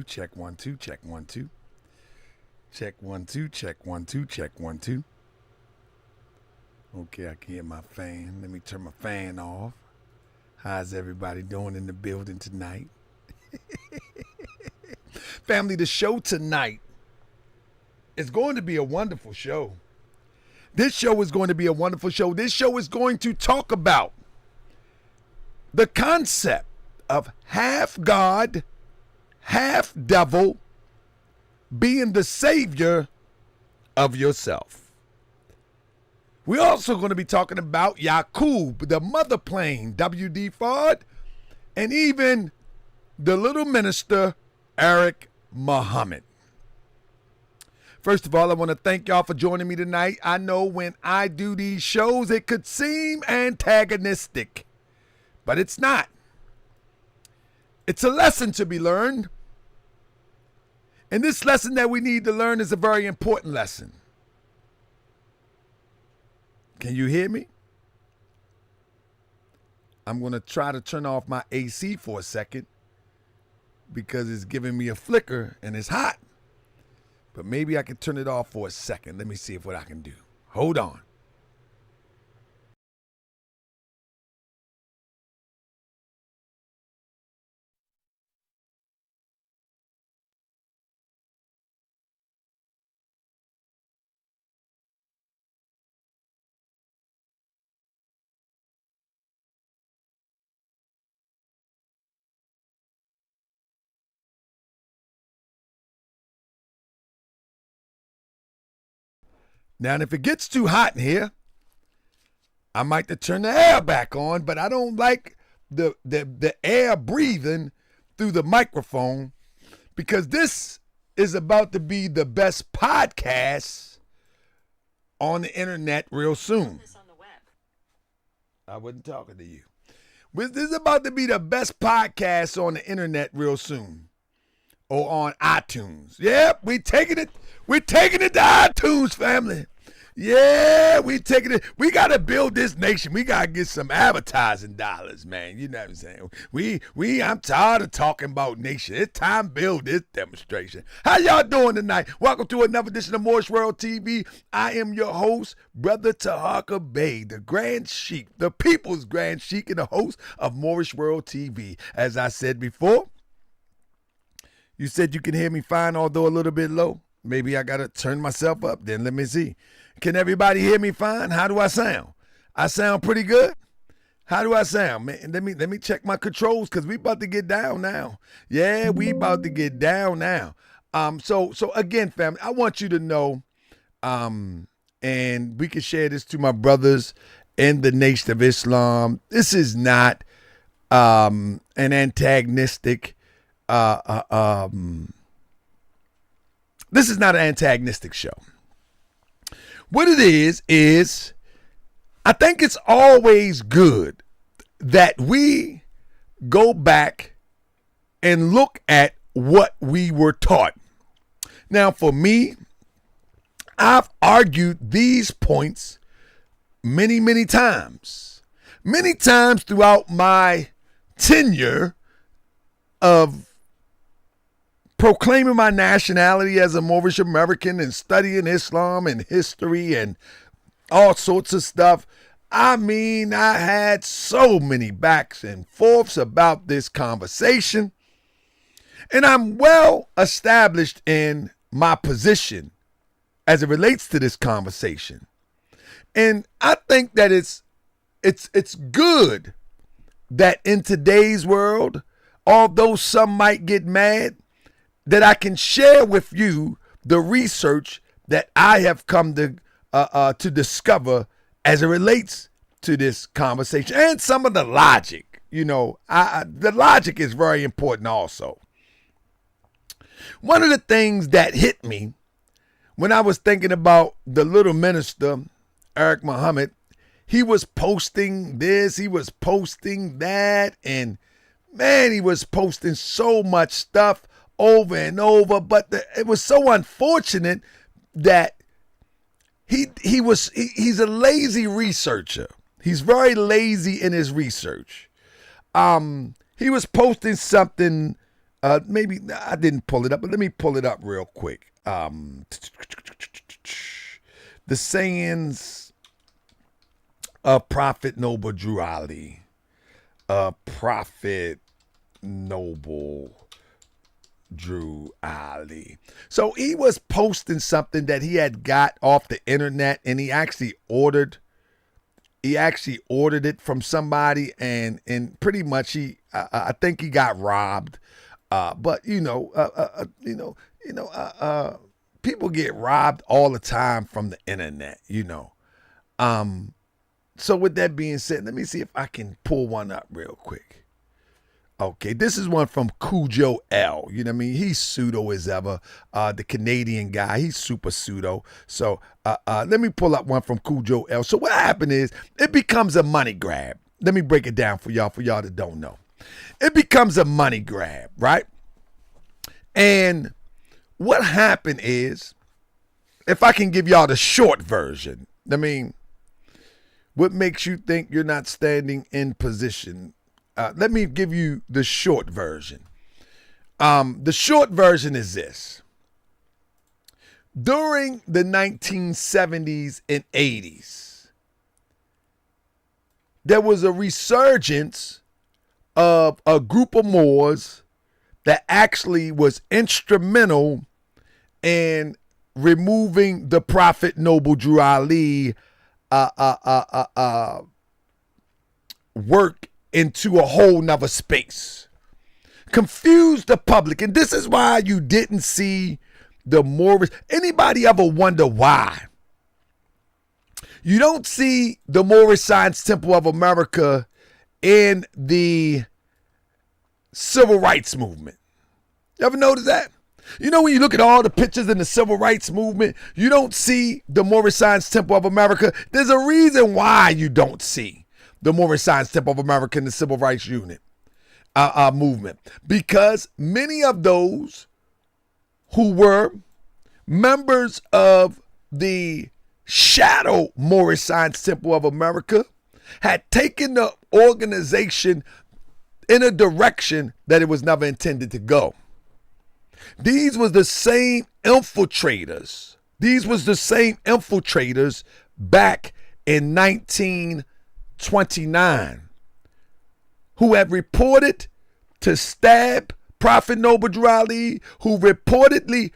Check 1 2, check 1 2. Check 1 2, check 1 2, check 1 2. Okay, I can hear my fan. Let me turn my fan off. How's everybody doing in the building tonight? Family, the show tonight is going to be a wonderful show. This show is going to be a wonderful show. This show is going to talk about the concept of half God, half devil, being the savior of yourself. We're also going to be talking about YaKub, the Motherplane, W.D. Fard, and even the little minister, Eric Muhammad. First of all, I want to thank y'all for joining me tonight. I know when I do these shows, it could seem antagonistic, but it's not. It's a lesson to be learned. And this lesson that we need to learn is a very important lesson. Can you hear me? I'm going to try to turn off my AC for a second because it's giving me a flicker and it's hot. But maybe I can turn it off for a second. Let me see what I can do. Hold on. Now, if it gets too hot in here, I might have to turn the air back on, but I don't like the air breathing through the microphone because this is about to be the best podcast on the internet real soon. I wasn't talking to you. This is about to be the best podcast on the internet real soon. Or on iTunes. Yep, we taking it. We're taking it to iTunes, family. Yeah, we taking it. We got to build this nation. We got to get some advertising dollars, man. You know what I'm saying? I'm tired of talking about nation. It's time to build this demonstration. How y'all doing tonight? Welcome to another edition of Moorish World TV. I am your host, Brother Tahaka Bey, the Grand Sheik, the People's Grand Sheik, and the host of Moorish World TV. As I said before, you said you can hear me fine, although a little bit low. Maybe I got to turn myself up then. Let me see. Can everybody hear me fine? How do I sound? I sound pretty good? How do I sound? Man, let me check my controls because we about to get down now. Yeah, we about to get down now. So again, family, I want you to know, and we can share this to my brothers in the Nation of Islam. This is not an antagonistic this is not an antagonistic show. What it is I think it's always good that we go back and look at what we were taught. Now, for me, I've argued these points many, many times. Many times throughout my tenure of proclaiming my nationality as a Moorish American and studying Islam and history and all sorts of stuff. I mean, I had so many backs and forths about this conversation. And I'm well established in my position as it relates to this conversation. And I think that it's good that in today's world, although some might get mad, that I can share with you the research that I have come to discover as it relates to this conversation and some of the logic. You know, the logic is very important also. One of the things that hit me when I was thinking about the little minister, Eric Muhammad, he was posting this, he was posting that, and man, he was posting so much stuff over and over, but it was so unfortunate that he's a lazy researcher. He's very lazy in his research. He was posting something Maybe I didn't pull it up, but let me pull it up real quick. The sayings of Prophet Noble Drew Ali. Prophet Noble Drew Ali. So he was posting something that he had got off the internet, and he actually ordered it from somebody, and pretty much I think he got robbed. But people get robbed all the time from the internet. So with that being said, let me see if I can pull one up real quick. Okay, this is one from Cujo L. You know what I mean? He's pseudo as ever. The Canadian guy, he's super pseudo. So let me pull up one from Cujo L. So what happened is it becomes a money grab. Let me break it down for y'all that don't know. It becomes a money grab, right? And what happened is, if I can give y'all the short version, I mean, what makes you think you're not standing in position? Let me give you the short version. The short version is this. During the 1970s and 80s, there was a resurgence of a group of Moors that actually was instrumental in removing the Prophet Noble Drew Ali work into a whole nother space. Confused the public. And this is why you didn't see the Moorish. Anybody ever wonder why? You don't see the Moorish Science Temple of America in the civil rights movement. You ever notice that? You know, when you look at all the pictures in the civil rights movement, you don't see the Moorish Science Temple of America. There's a reason why you don't see the Moorish Science Temple of America in the civil rights unit movement. Because many of those who were members of the shadow Moorish Science Temple of America had taken the organization in a direction that it was never intended to go. These was the same infiltrators. Back in 1929 who had reported to stab Prophet Noble Drew Ali, who reportedly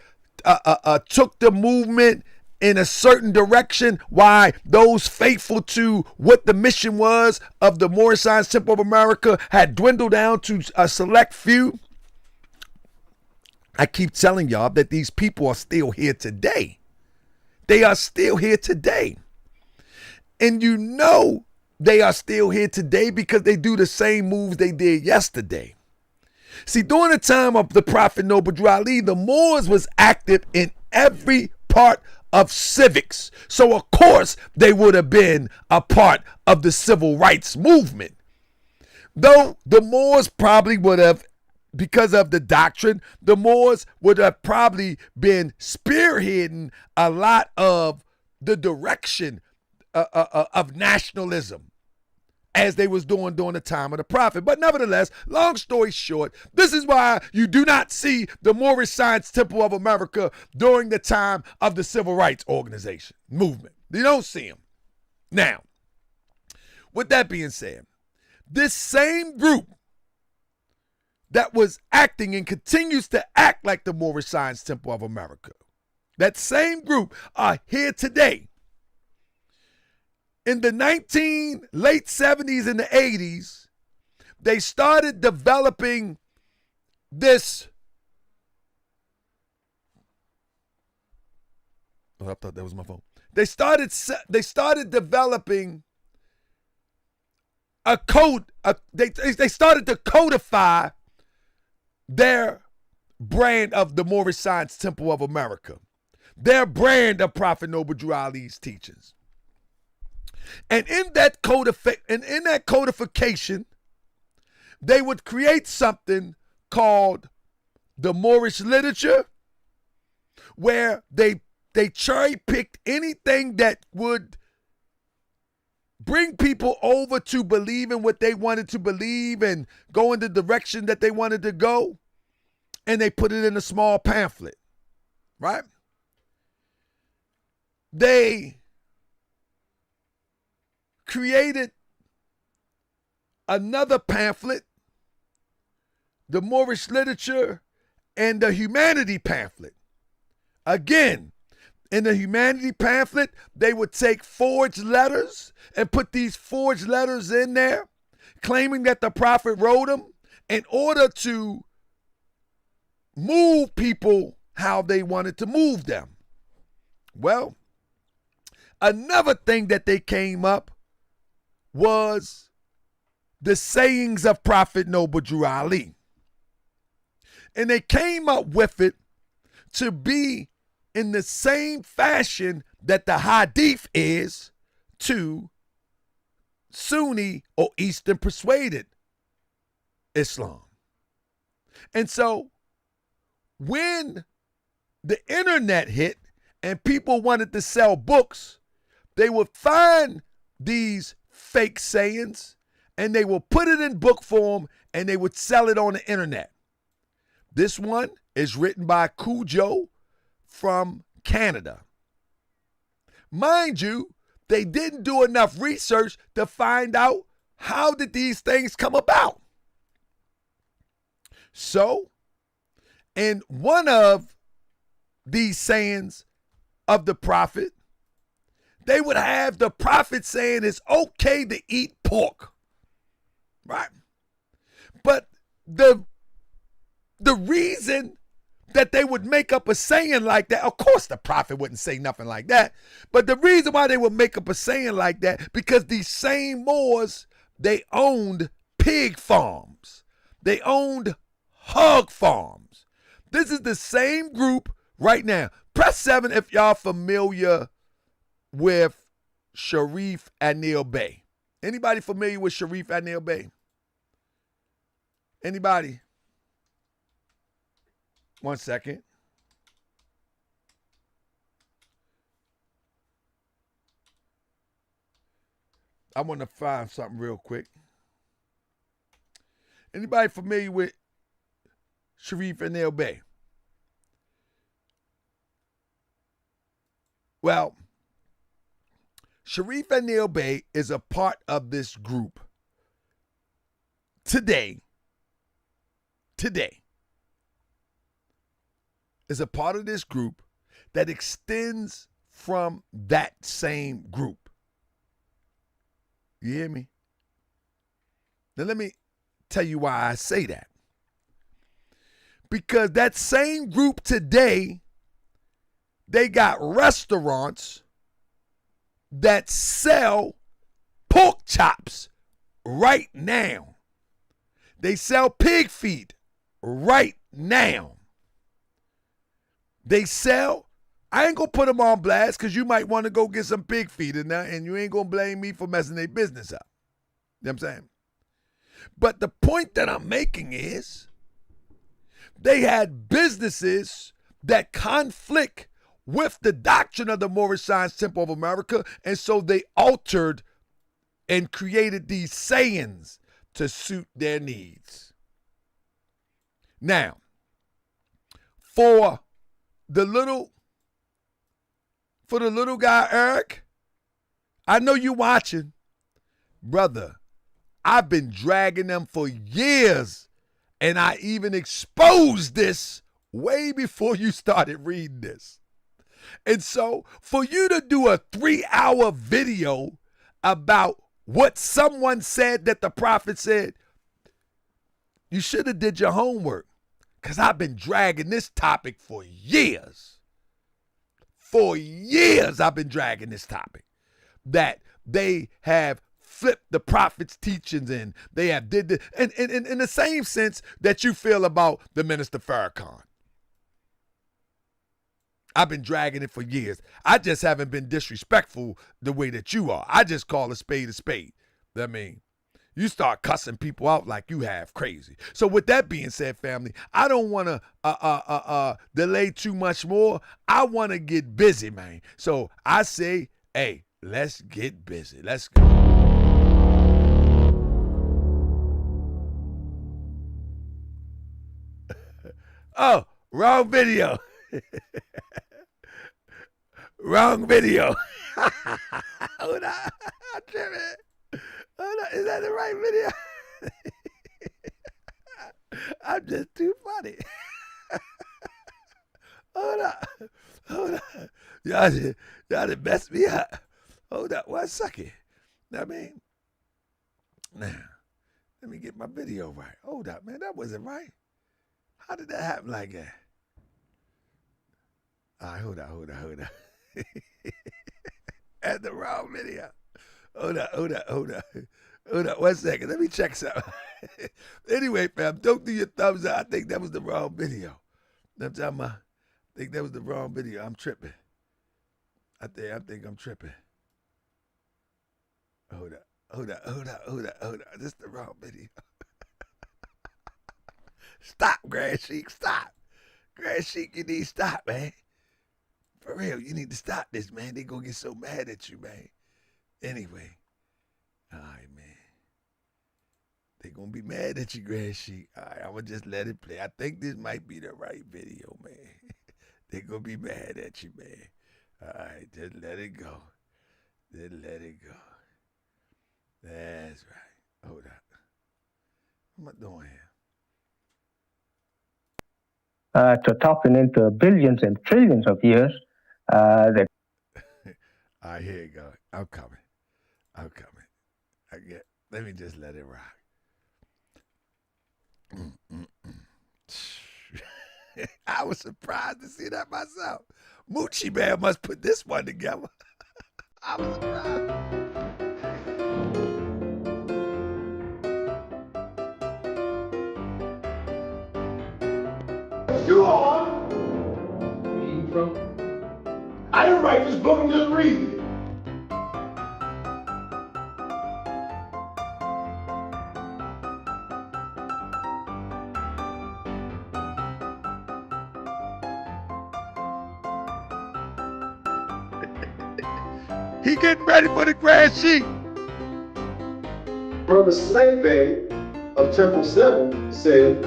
took the movement in a certain direction, why those faithful to what the mission was of the Moorish Science Temple of America had dwindled down to a select few. I keep telling y'all that these people are still here today. They are still here today. And you know they are still here today because they do the same moves they did yesterday. See, during the time of the Prophet Noble Drew Ali, the Moors was active in every part of civics. So, of course, they would have been a part of the civil rights movement. Though the Moors probably would have, because of the doctrine, the Moors would have probably been spearheading a lot of the direction of nationalism as they was doing during the time of the Prophet. But nevertheless, long story short, this is why you do not see the Moorish Science Temple of America during the time of the Civil Rights Organization movement. You don't see them. Now, with that being said, this same group that was acting and continues to act like the Moorish Science Temple of America, that same group are here today. In the late 70s and the 80s, they started developing this. Oh, I thought that was my phone. They started developing a code. They started to codify their brand of the Moorish Science Temple of America, their brand of Prophet Noble Drew Ali's teachings. And in that codification, they would create something called the Moorish literature, where they cherry-picked anything that would bring people over to believe in what they wanted to believe and go in the direction that they wanted to go. and they put it in a small pamphlet, right? They created another pamphlet, the Moorish literature and the humanity pamphlet. Again, in the humanity pamphlet, they would take forged letters and put these forged letters in there, claiming that the prophet wrote them in order to move people how they wanted to move them. Well, another thing that they came up was the sayings of Prophet Noble Drew Ali. And they came up with it to be in the same fashion that the Hadith is to Sunni or Eastern persuaded Islam. And so when the internet hit and people wanted to sell books, they would find these fake sayings and they would put it in book form and they would sell it on the internet. This one is written by Cujo from Canada. Mind you, they didn't do enough research to find out how did these things come about. So, in one of these sayings of the prophet, they would have the prophet saying it's okay to eat pork, right? But the reason that they would make up a saying like that, of course the prophet wouldn't say nothing like that, but the reason why they would make up a saying like that, because these same Moors, they owned pig farms. They owned hog farms. This is the same group right now. Press 7 if y'all familiar with Sharif Anil Bey. Anybody familiar with Sharif Anil Bey? Anybody? One second. I want to find something real quick. Anybody familiar with Sharif Anil Bey? Well, Sharif Anil Bey is a part of this group today is a part of this group that extends from that same group. You hear me? Now let me tell you why I say that. Because that same group today, they got restaurants that sell pork chops right now. They sell pig feet right now. They sell, I ain't gonna put them on blast because you might want to go get some pig feet in there and you ain't gonna blame me for messing their business up. You know what I'm saying? But the point that I'm making is they had businesses that conflict with the doctrine of the Moorish Science Temple of America, and so they altered and created these sayings to suit their needs. Now, for the little guy, Eric, I know you watching. Brother, I've been dragging them for years, and I even exposed this way before you started reading this. And so for you to do a 3-hour video about what someone said that the prophet said, you should have did your homework, because I've been dragging this topic for years. For years I've been dragging this topic, that they have flipped the prophet's teachings and they have did the, and in the same sense that you feel about the minister Farrakhan. I've been dragging it for years. I just haven't been disrespectful the way that you are. I just call a spade a spade. I mean, you start cussing people out like you have, crazy. So with that being said, family, I don't want to delay too much more. I want to get busy, man. So I say, hey, let's get busy. Let's go. Oh, wrong video. Wrong video. Hold on. I'm tripping. Hold on. Is that the right video? I'm just too funny. Hold on. Hold on. Y'all done messed me up. Hold up. 1 second. I mean, now, let me get my video right. Hold up, man. That wasn't right. How did that happen like that? All right, hold on. That's the wrong video. Hold up. 1 second. Let me check something. Anyway, fam, don't do your thumbs up. I think that was the wrong video. I'm talking about, I think that was the wrong video. I'm tripping. I think I'm tripping. Hold up. This is the wrong video. Stop, Grand Sheik. Stop. Grand Sheik, you need to stop, man. For real, you need to stop this, man. They gonna get so mad at you, man. Anyway. All right, man. They gonna be mad at you, Grand Sheik. All right, I'm gonna just let it play. I think this might be the right video, man. They gonna be mad at you, man. All right, just let it go. Just let it go. That's right. Hold up. What am I doing here? To topping into billions and trillions of years. All right, here you go. I'm coming. Let me just let it rock. I was surprised to see that myself. Moochie Man must put this one together. I was surprised. You are? Reading from? I didn't write this book, I'm just reading it. He getting ready for the Grand Sheik. Brother Slave of Temple 7 said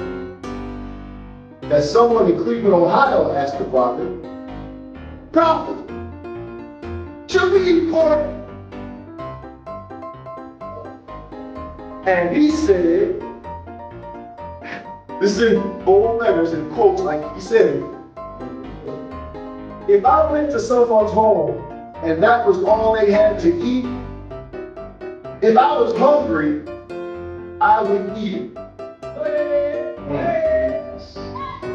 that someone in Cleveland, Ohio asked the prophet, should we eat pork? And he said, this is in bold letters and quotes, like he said, if I went to someone's home and that was all they had to eat, if I was hungry, I would eat it.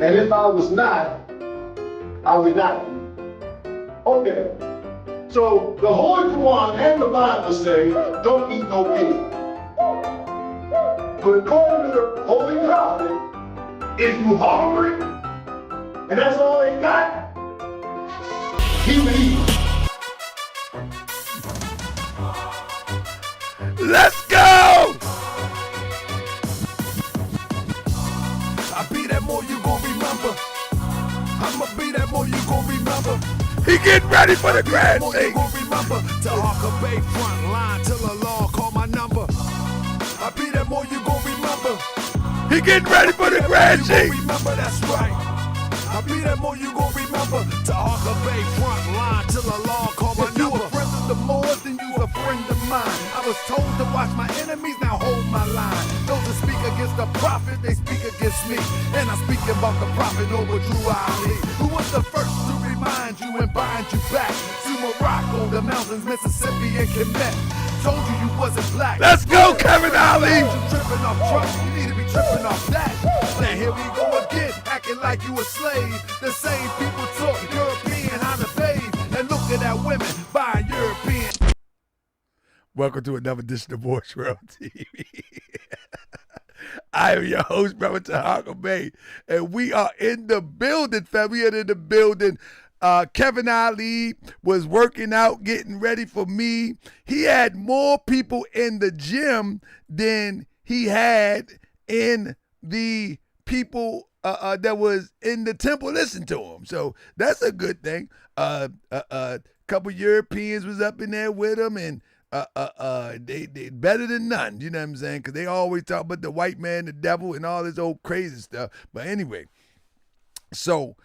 And if I was not, I would not eat. Okay. So the Holy Quran and the Bible say, don't eat no pig. But according to the Holy Prophet, if you hungry, and that's all they got, he would eat. Let's go! I be that more you gon' remember. I'ma be that more you gon' remember. He getting ready for the Grand Sheik. Remember to Harker Bay front line till the law call my number. I be that more you gon' remember. He getting ready for the Grand Sheik. Remember, that's right. I be that more you gon' remember. To Harker Bay front line till the law call my number. You a friend of the Moors, then you a friend of mine. I was told to watch my enemies, now hold my line. Those that speak against the prophet, they speak against me. And I'm speaking about the prophet over Drew Ali, who was the first to remind you and bind you back to Morocco, the mountains, Mississippi, and Quebec. Told you wasn't black. Let's go, Kevin Ali! You tripping off trucks, you need to be tripping off that. Now here we go again, acting like you a slave. The same people talk European how to bathe, and look at that women buying European. Welcome to another edition of Moorish World TV. I am your host, Brother Tahaka Bay, and we are in the building, fam. We are in the building. Kevin Ali was working out, getting ready for me. He had more people in the gym than he had in the people that was in the temple listening to him. So that's a good thing. Couple Europeans was up in there with him, and they better than none. You know what I'm saying? Because they always talk about the white man, the devil, and all this old crazy stuff. But anyway, So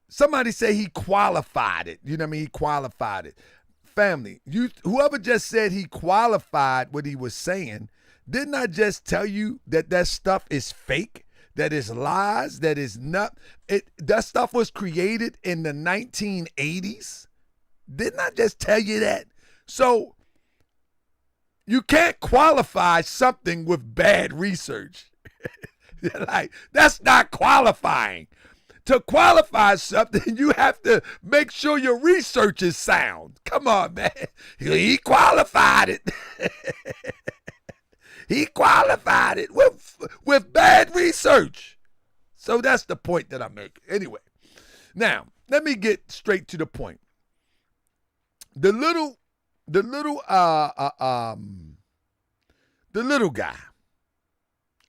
somebody say he qualified it. You know what I mean? He qualified it. Family, whoever just said he qualified what he was saying, didn't I just tell you that that stuff is fake? That is lies? That is not it? That stuff was created in the 1980s. Didn't I just tell you that? So you can't qualify something with bad research. Like, that's not qualifying. To qualify something, you have to make sure your research is sound. Come on, man. He qualified it. He qualified it with bad research. So that's the point that I'm making. Anyway, now let me get straight to the point. The little guy,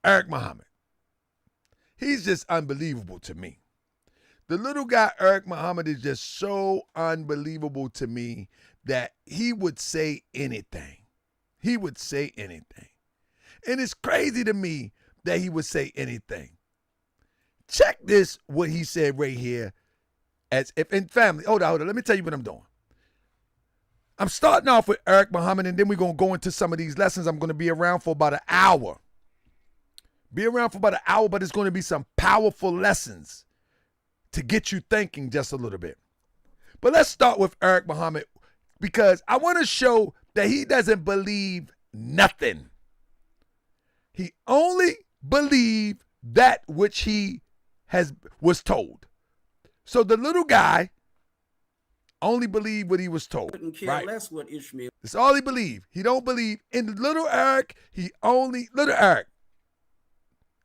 Eric Muhammad. He's just unbelievable to me. The little guy, Eric Muhammad, is just so unbelievable to me that he would say anything. He would say anything. And it's crazy to me that he would say anything. Check this, what he said right here. As if in family, hold on, let me tell you what I'm doing. I'm starting off with Eric Muhammad, and then we're going to go into some of these lessons. I'm going to be around for about an hour. Be around for about an hour, but it's going to be some powerful lessons to get you thinking just a little bit. But let's start with Eric Muhammad, because I want to show that he doesn't believe nothing. He only believed that which he was told. So the little guy only believed what he was told. Couldn't care right? less what Ishmael. That's all he believed. He don't believe in little Eric.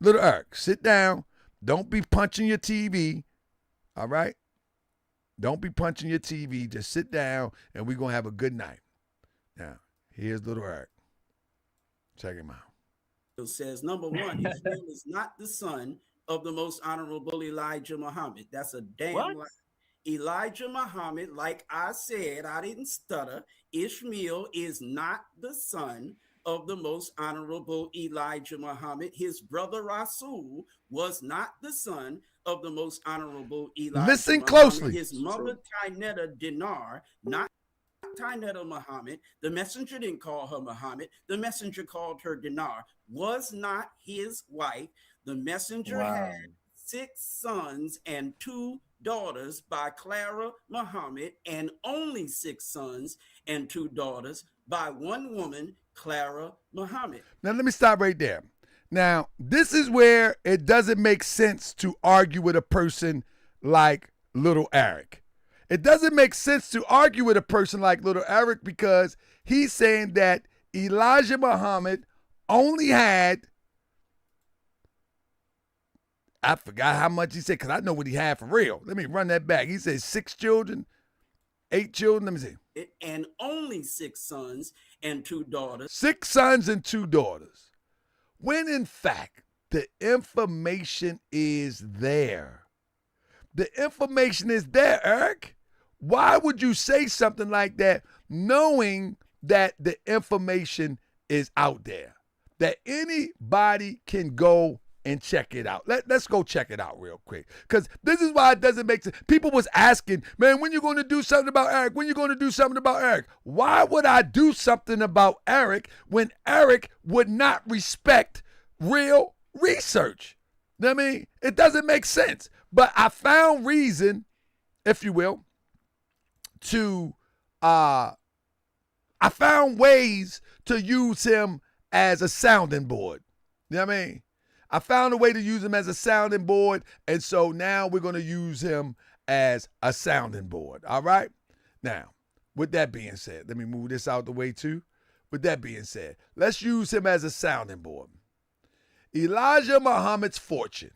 Little Eric, sit down. Don't be punching your TV. All right? Don't be punching your TV. Just sit down, and we're going to have a good night. Now, here's little Eric. Check him out. Says, number one, Ishmael is not the son of the most honorable Elijah Muhammad. That's a damn lie. Elijah Muhammad, like I said, I didn't stutter. Ishmael is not the son of the most honorable Elijah Muhammad. His brother Rasul was not the son of the most honorable Elijah Listen Muhammad. closely. His mother, Tainetta Dinar, not Tainetta Muhammad. The messenger didn't call her Muhammad. The messenger called her Dinar. Was not his wife. The messenger had 6 sons and 2 daughters by Clara Muhammad, and only 6 sons and 2 daughters by one woman, Clara Muhammad. Now, let me stop right there. Now, this is where it doesn't make sense to argue with a person like little Eric. It doesn't make sense to argue with a person like little Eric, because he's saying that Elijah Muhammad only had, I forgot how much he said, because I know what he had for real. Let me run that back. He said 6 children, 8 children. Let me see. And only 6 sons and 2 daughters. 6 sons and 2 daughters. When in fact, the information is there. The information is there, Eric. Why would you say something like that knowing that the information is out there? That anybody can go and check it out. Let's go check it out real quick. Because this is why it doesn't make sense. People was asking, man, when you going to do something about Eric? When you going to do something about Eric? Why would I do something about Eric when Eric would not respect real research? You know what I mean? It doesn't make sense. But I found reason, if you will, to I found ways to use him as a sounding board. You know what I mean? I found a way to use him as a sounding board, and so now we're going to use him as a sounding board. All right? Now, with that being said, let me move this out the way too. With that being said, let's use him as a sounding board. Elijah Muhammad's fortune.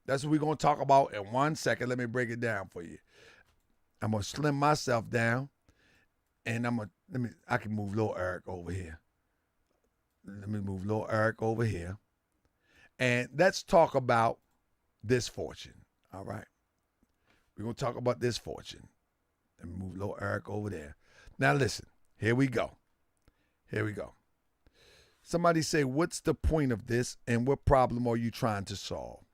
That's what we're going to talk about in 1 second. Let me break it down for you. I'm going to slim myself down, and I can move little Eric over here. Let me move little Eric over here. And let's talk about this fortune, all right? We're going to talk about this fortune. Let me move little Eric over there. Now listen, here we go. Here we go. Somebody say, what's the point of this and what problem are you trying to solve?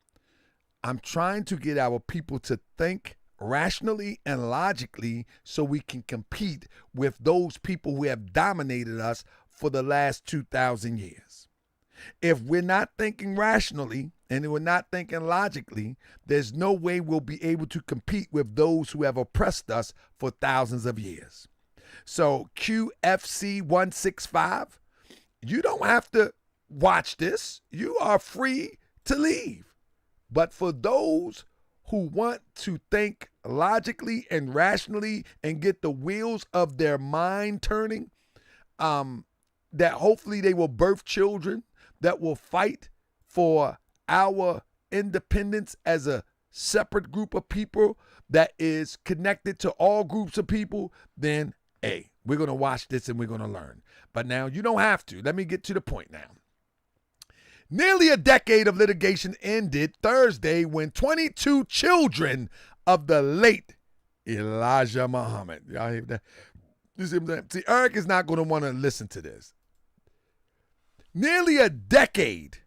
I'm trying to get our people to think rationally and logically so we can compete with those people who have dominated us for the last 2,000 years. If we're not thinking rationally and we're not thinking logically, there's no way we'll be able to compete with those who have oppressed us for thousands of years. So QFC 165, you don't have to watch this. You are free to leave. But for those who want to think logically and rationally and get the wheels of their mind turning, that hopefully they will birth children that will fight for our independence as a separate group of people that is connected to all groups of people, then, hey, we're going to watch this and we're going to learn. But now you don't have to. Let me get to the point now. Nearly a decade of litigation ended Thursday when 22 children of the late Elijah Muhammad. Y'all hear that? You see what I'm saying? See, Eric is not going to want to listen to this. Nearly a decade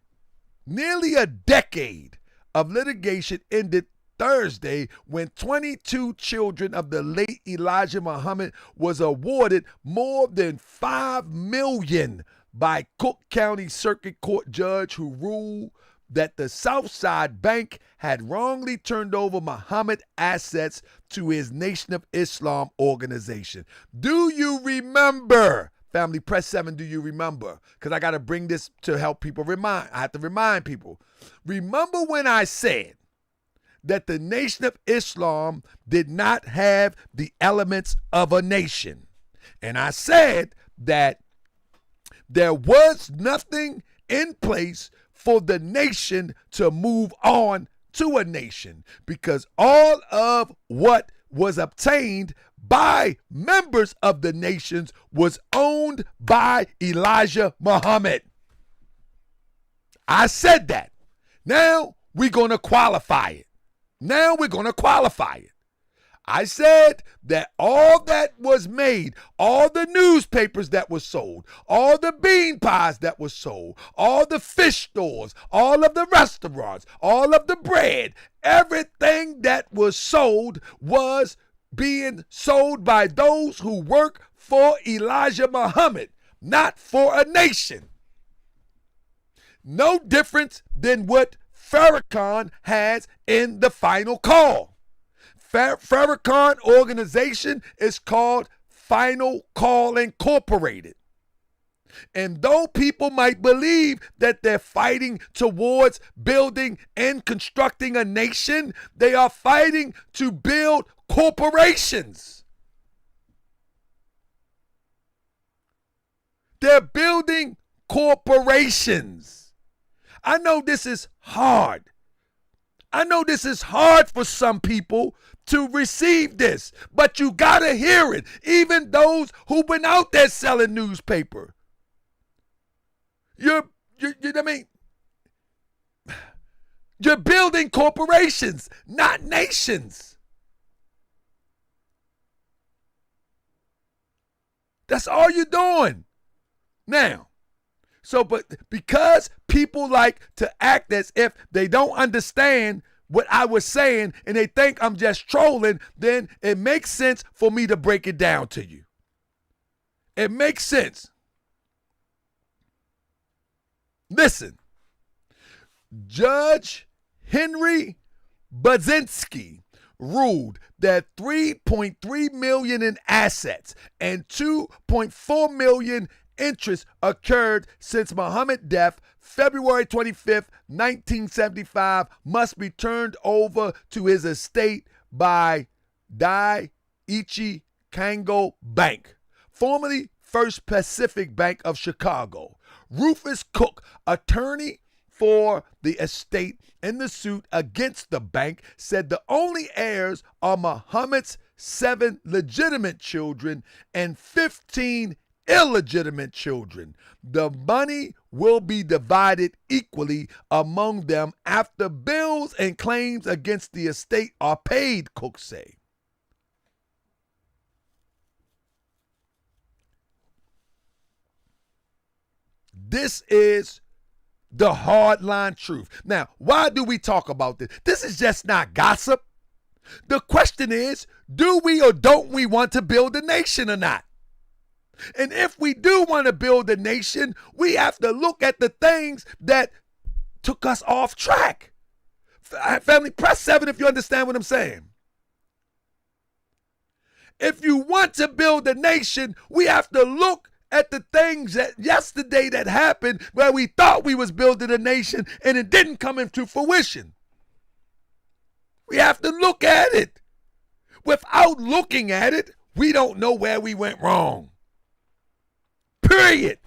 of litigation ended Thursday when 22 children of the late Elijah Muhammad was awarded more than $5 million by Cook County Circuit Court judge who ruled that the Southside Bank had wrongly turned over Muhammad assets to his Nation of Islam organization. Do you remember? Family, press 7, do you remember? Because I got to bring this to help people I have to remind people. Remember when I said that the Nation of Islam did not have the elements of a nation? And I said that there was nothing in place for the nation to move on to a nation because all of what was obtained by members of the nations was owned by Elijah Muhammad. I said that. Now we're going to qualify it. I said that all that was made, all the newspapers that were sold, all the bean pies that were sold, all the fish stores, all of the restaurants, all of the bread, everything that was sold was being sold by those who work for Elijah Muhammad, not for a nation. No difference than what Farrakhan has in the final call. Farrakhan organization is called Final Call Incorporated. And though people might believe that they're fighting towards building and constructing a nation, they are fighting to build corporations. They're building corporations. I know this is hard. I know this is hard for some people to receive this, but you gotta hear it. Even those who've been out there selling newspaper. You're building corporations, not nations. That's all you're doing. Now, but because people like to act as if they don't understand what I was saying and they think I'm just trolling, then it makes sense for me to break it down to you. It makes sense. Listen, Judge Henry Budzinski ruled that $3.3 million in assets and $2.4 million interest occurred since Muhammad's death, February 25th, 1975, must be turned over to his estate by Daiichi Kango Bank, formerly First Pacific Bank of Chicago. Rufus Cook, attorney for the estate in the suit against the bank, said the only heirs are Muhammad's 7 legitimate children and 15 illegitimate children. The money will be divided equally among them after bills and claims against the estate are paid, Cook say. This is the hardline truth. Now, why do we talk about this? This is just not gossip. The question is, do we or don't we want to build a nation or not? And if we do want to build a nation, we have to look at the things that took us off track. Family, press 7 if you understand what I'm saying. If you want to build a nation, we have to look at the things that yesterday that happened where we thought we was building a nation and it didn't come into fruition. We have to look at it. Without looking at it, we don't know where we went wrong. Period.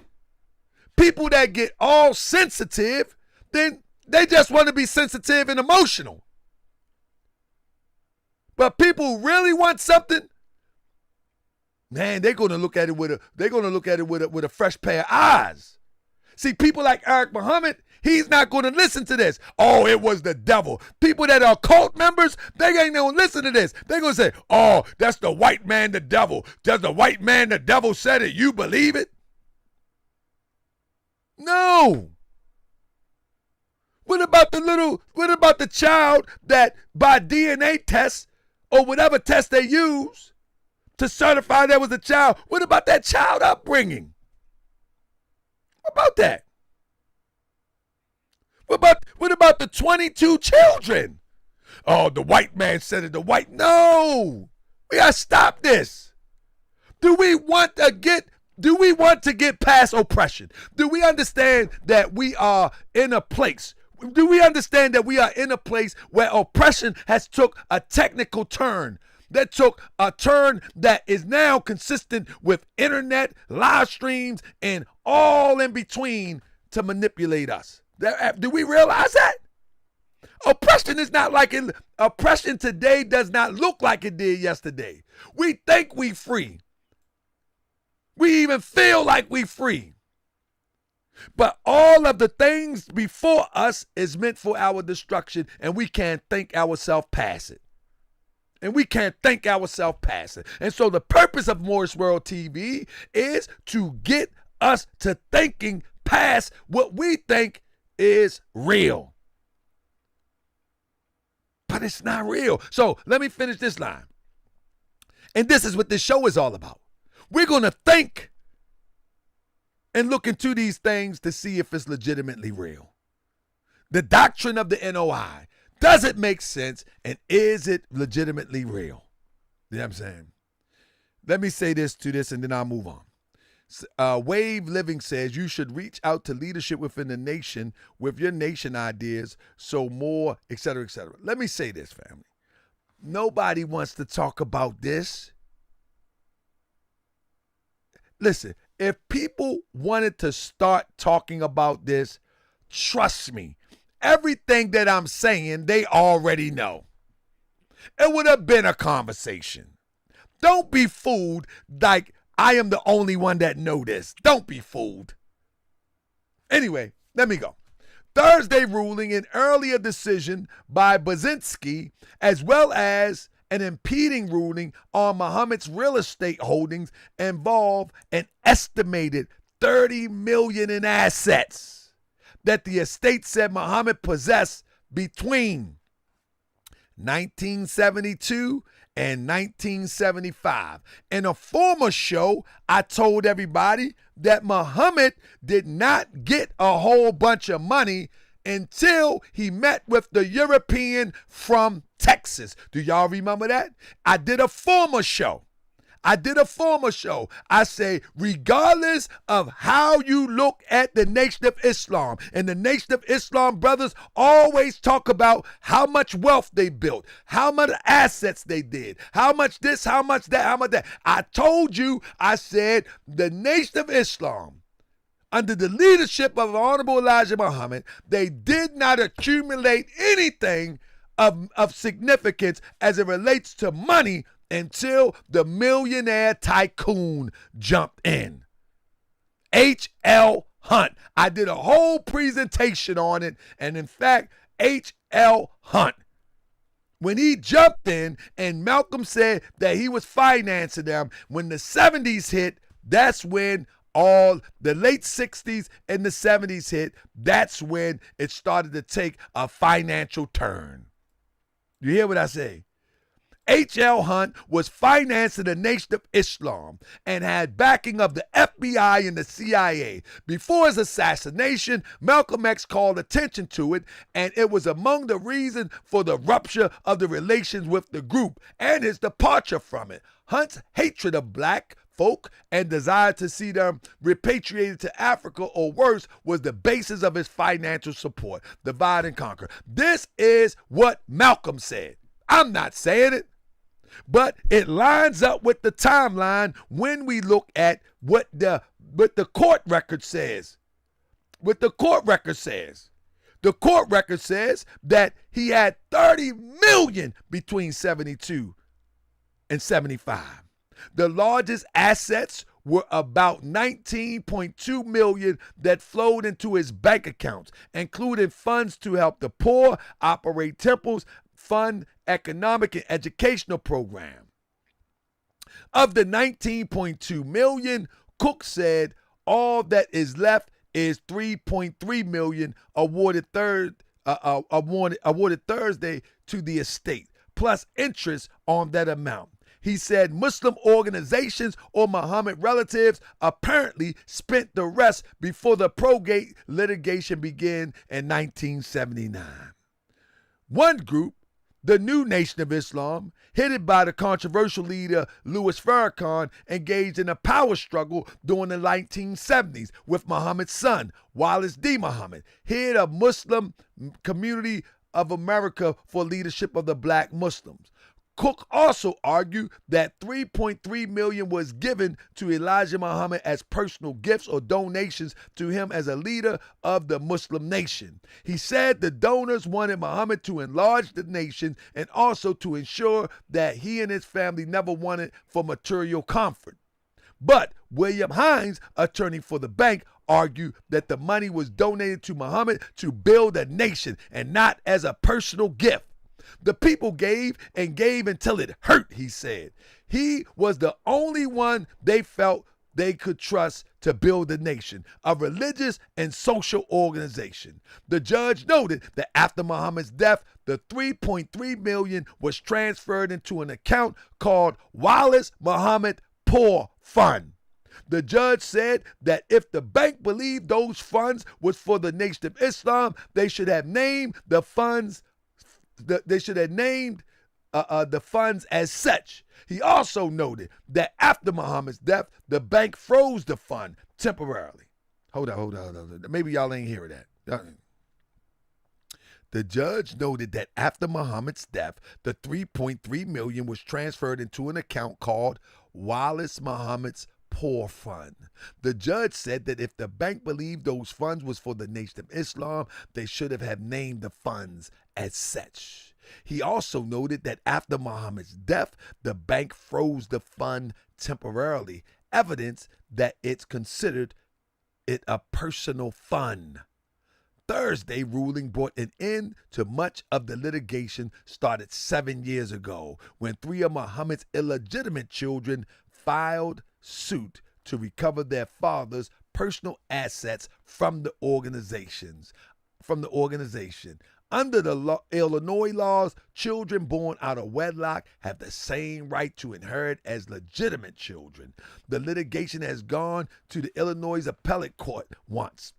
People that get all sensitive, then they just want to be sensitive and emotional. But people really want something, man, they're going to look at it with a fresh pair of eyes. See, people like Eric Muhammad, he's not going to listen to this. Oh, it was the devil. People that are cult members, they ain't going to listen to this. They're going to say, oh, that's the white man, the devil. Does the white man, the devil said it? You believe it? No. What about the child that by DNA test or whatever test they use to certify there was a child? What about that child upbringing? What about that? What about the 22 children? Oh, the white man said it. No. We gotta stop this. Do we want to get past oppression? Do we understand that we are in a place? Do we understand that we are in a place where oppression has took a technical turn? That took a turn that is now consistent with internet, live streams, and all in between to manipulate us. Do we realize that? Oppression is not like it. Oppression today does not look like it did yesterday. We think we free. We even feel like we free. But all of the things before us is meant for our destruction, and we can't think ourselves past it. And so the purpose of Moorish World TV is to get us to thinking past what we think is real. But it's not real. So let me finish this line. And this is what this show is all about. We're going to think and look into these things to see if it's legitimately real. The doctrine of the NOI. Does it make sense? And is it legitimately real? You know what I'm saying? Let me say this to this and then I'll move on. Wave Living says you should reach out to leadership within the nation with your nation ideas, so more, et cetera, et cetera. Let me say this, family. Nobody wants to talk about this. Listen, if people wanted to start talking about this, trust me, everything that I'm saying, they already know. It would have been a conversation. Don't be fooled like I am the only one that know this. Don't be fooled. Anyway, let me go. Thursday ruling, an earlier decision by Baczynski, as well as an impeding ruling on Muhammad's real estate holdings, involve an estimated $30 million in assets that the estate said Muhammad possessed between 1972 and 1975. In a former show, I told everybody that Muhammad did not get a whole bunch of money until he met with the European from Texas. Do y'all remember that? I did a former show. I say, regardless of how you look at the Nation of Islam, and the Nation of Islam brothers always talk about how much wealth they built, how much assets they did, how much this, how much that, how much that. I told you, I said, the Nation of Islam, under the leadership of Honorable Elijah Muhammad, they did not accumulate anything of significance as it relates to money until the millionaire tycoon jumped in. H.L. Hunt. I did a whole presentation on it, and in fact, H.L. Hunt, when he jumped in and Malcolm said that he was financing them, when the 70s hit, that's when all the late 60s and the 70s hit, that's when it started to take a financial turn. You hear what I say? H.L. Hunt was financing the Nation of Islam and had backing of the FBI and the CIA. Before his assassination, Malcolm X called attention to it, and it was among the reasons for the rupture of the relations with the group and his departure from it. Hunt's hatred of black folk and desire to see them repatriated to Africa or worse was the basis of his financial support. Divide and conquer. This is what Malcolm said. I'm not saying it, but it lines up with the timeline when we look at what the court record says. What the court record says. The court record says that he had 30 million between 72 and 75. The largest assets were about 19.2 million that flowed into his bank accounts, including funds to help the poor, operate temples, fund economic and educational program. Of the 19.2 million, Cook said all that is left is 3.3 million awarded Thursday to the estate, plus interest on that amount. He said Muslim organizations or Muhammad relatives apparently spent the rest before the Progate litigation began in 1979. One group, the New Nation of Islam, headed by the controversial leader Louis Farrakhan, engaged in a power struggle during the 1970s with Muhammad's son, Wallace D. Muhammad, head of Muslim Community of America for leadership of the black Muslims. Cook also argued that 3.3 million was given to Elijah Muhammad as personal gifts or donations to him as a leader of the Muslim nation. He said the donors wanted Muhammad to enlarge the nation and also to ensure that he and his family never wanted for material comfort. But William Hines, attorney for the bank, argued that the money was donated to Muhammad to build a nation and not as a personal gift. The people gave and gave until it hurt, he said. He was the only one they felt they could trust to build a nation, a religious and social organization. The judge noted that after Muhammad's death, the 3.3 million was transferred into an account called Wallace Muhammad Poor Fund. The judge said that if the bank believed those funds was for the Nation of Islam, they should have named the funds the funds as such. He also noted that after Muhammad's death, the bank froze the fund temporarily. Hold on. Maybe y'all ain't hearing that. The judge noted that after Muhammad's death, the 3.3 million was transferred into an account called Wallace Muhammad's Poor Fund. The judge said that if the bank believed those funds was for the Nation of Islam, they should have named the funds as such. He also noted that after Muhammad's death, the bank froze the fund temporarily, evidence that it's considered it a personal fund. Thursday ruling brought an end to much of the litigation started 7 years ago when 3 of Muhammad's illegitimate children filed suit to recover their father's personal assets from the organization. Under the Illinois laws, children born out of wedlock have the same right to inherit as legitimate children. The litigation has gone to the Illinois Appellate Court once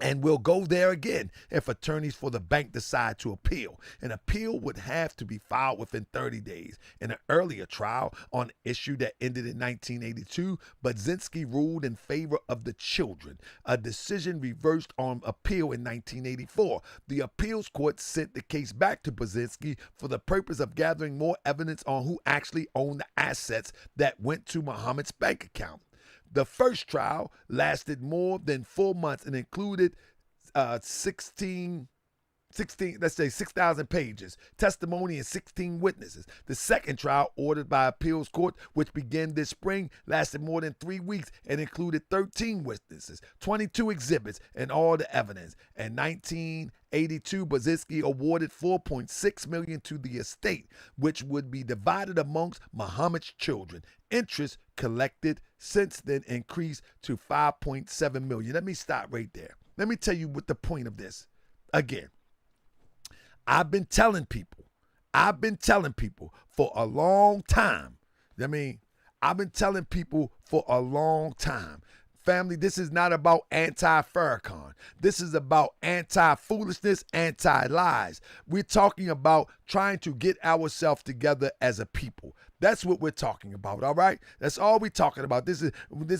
and will go there again if attorneys for the bank decide to appeal. An appeal would have to be filed within 30 days. In an earlier trial on an issue that ended in 1982, Budzinski ruled in favor of the children. A decision reversed on appeal in 1984. The appeals court sent the case back to Budzinski for the purpose of gathering more evidence on who actually owned the assets that went to Muhammad's bank account. The first trial lasted more than 4 months and included 16 6,000 pages, testimony and 16 witnesses. The second trial, ordered by appeals court, which began this spring, lasted more than 3 weeks and included 13 witnesses, 22 exhibits, and all the evidence. In 1982, Brzezinski awarded $4.6 million to the estate, which would be divided amongst Muhammad's children. Interest collected since then increased to $5.7 million. Let me stop right there. Let me tell you what the point of this. Again, I've been telling people for a long time. I've been telling people for a long time. Family, this is not about anti-Farrakhan. This is about anti-foolishness, anti-lies. We're talking about trying to get ourselves together as a people. That's what we're talking about, all right? That's all we're talking about. This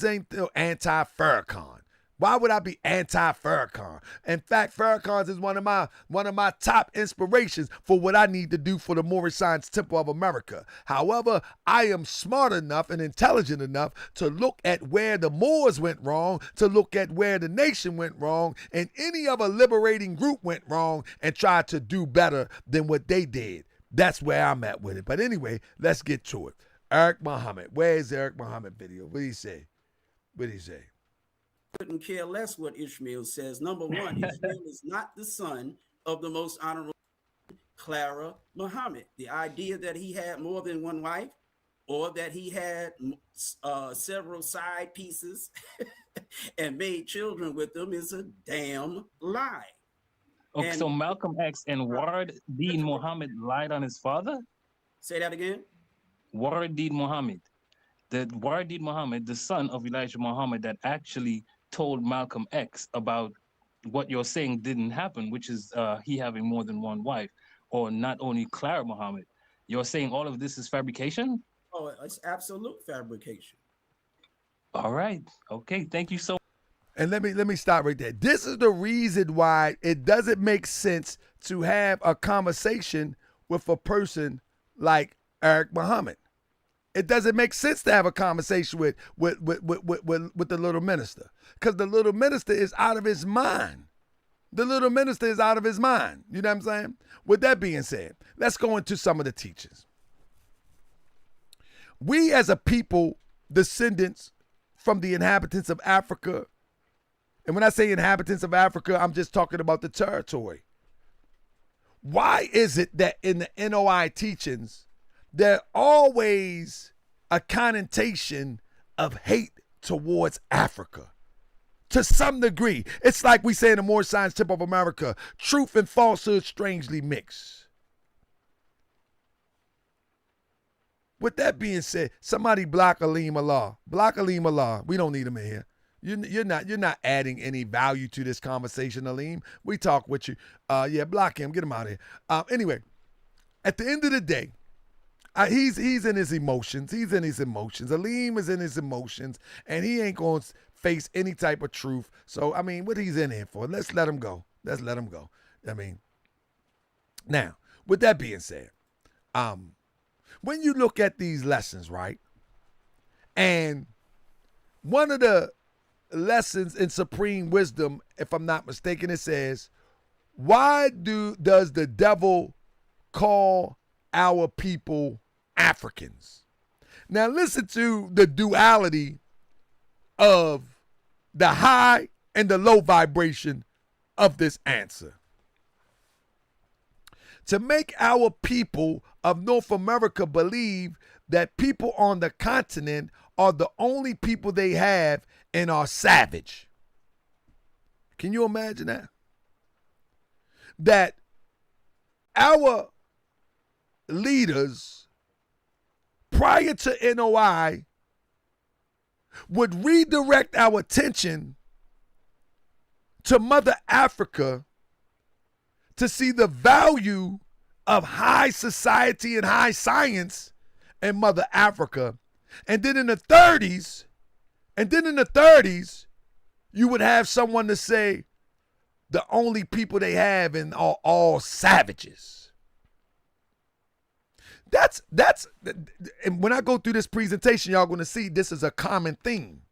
ain't anti-Farrakhan. Why would I be anti-Farrakhan? In fact, Farrakhan is one of my top inspirations for what I need to do for the Moorish Science Temple of America. However, I am smart enough and intelligent enough to look at where the Moors went wrong, to look at where the nation went wrong, and any other liberating group went wrong, and try to do better than what they did. That's where I'm at with it. But anyway, let's get to it. Eric Muhammad. Where's Eric Muhammad video? What did he say? Couldn't care less what Ishmael says. Number one, Ishmael is not the son of the most honorable Clara Muhammad. The idea that he had more than one wife or that he had several side pieces and made children with them is a damn lie. Okay, so Malcolm X and Ward-Dean Muhammad lied on his father? Say that again? Ward-Dean Muhammad. Ward-Dean Muhammad, the son of Elijah Muhammad, that actually told Malcolm X about what you're saying didn't happen, which is he having more than one wife, or not only Clara Muhammad. You're saying all of this is fabrication? Oh, it's absolute fabrication. All right. Okay. Thank you so much. And let me stop right there. This is the reason why it doesn't make sense to have a conversation with a person like Eric Muhammad. It doesn't make sense to have a conversation with the little minister, because the little minister is out of his mind. The little minister is out of his mind. You know what I'm saying? With that being said, let's go into some of the teachings. We as a people, descendants from the inhabitants of Africa, and when I say inhabitants of Africa, I'm just talking about the territory. Why is it that in the NOI teachings, there's always a connotation of hate towards Africa? To some degree, it's like we say in the Moorish Science Temple of America, truth and falsehood strangely mix. With that being said, somebody block Aleem Allah. Block Aleem Allah. We don't need him in here. You're not adding any value to this conversation, Aleem. We talk with you. Yeah, block him. Get him out of here. Anyway, at the end of the day, he's in his emotions. He's in his emotions. Aleem is in his emotions, and he ain't going to face any type of truth. So, I mean, what he's in here for? Let's let him go. Let's let him go. I mean, now, with that being said, when you look at these lessons, right, and one of the lessons in supreme wisdom, if I'm not mistaken, it says, why does the devil call our people Africans? Now listen to the duality of the high and the low vibration of this answer. To make our people of North America believe that people on the continent are the only people they have and are savage. Can you imagine that? That our leaders prior to NOI would redirect our attention to Mother Africa to see the value of high society and high science in Mother Africa. And then in the 30s, you would have someone to say the only people they have and are all savages. That's and when I go through this presentation, y'all going to see this is a common theme.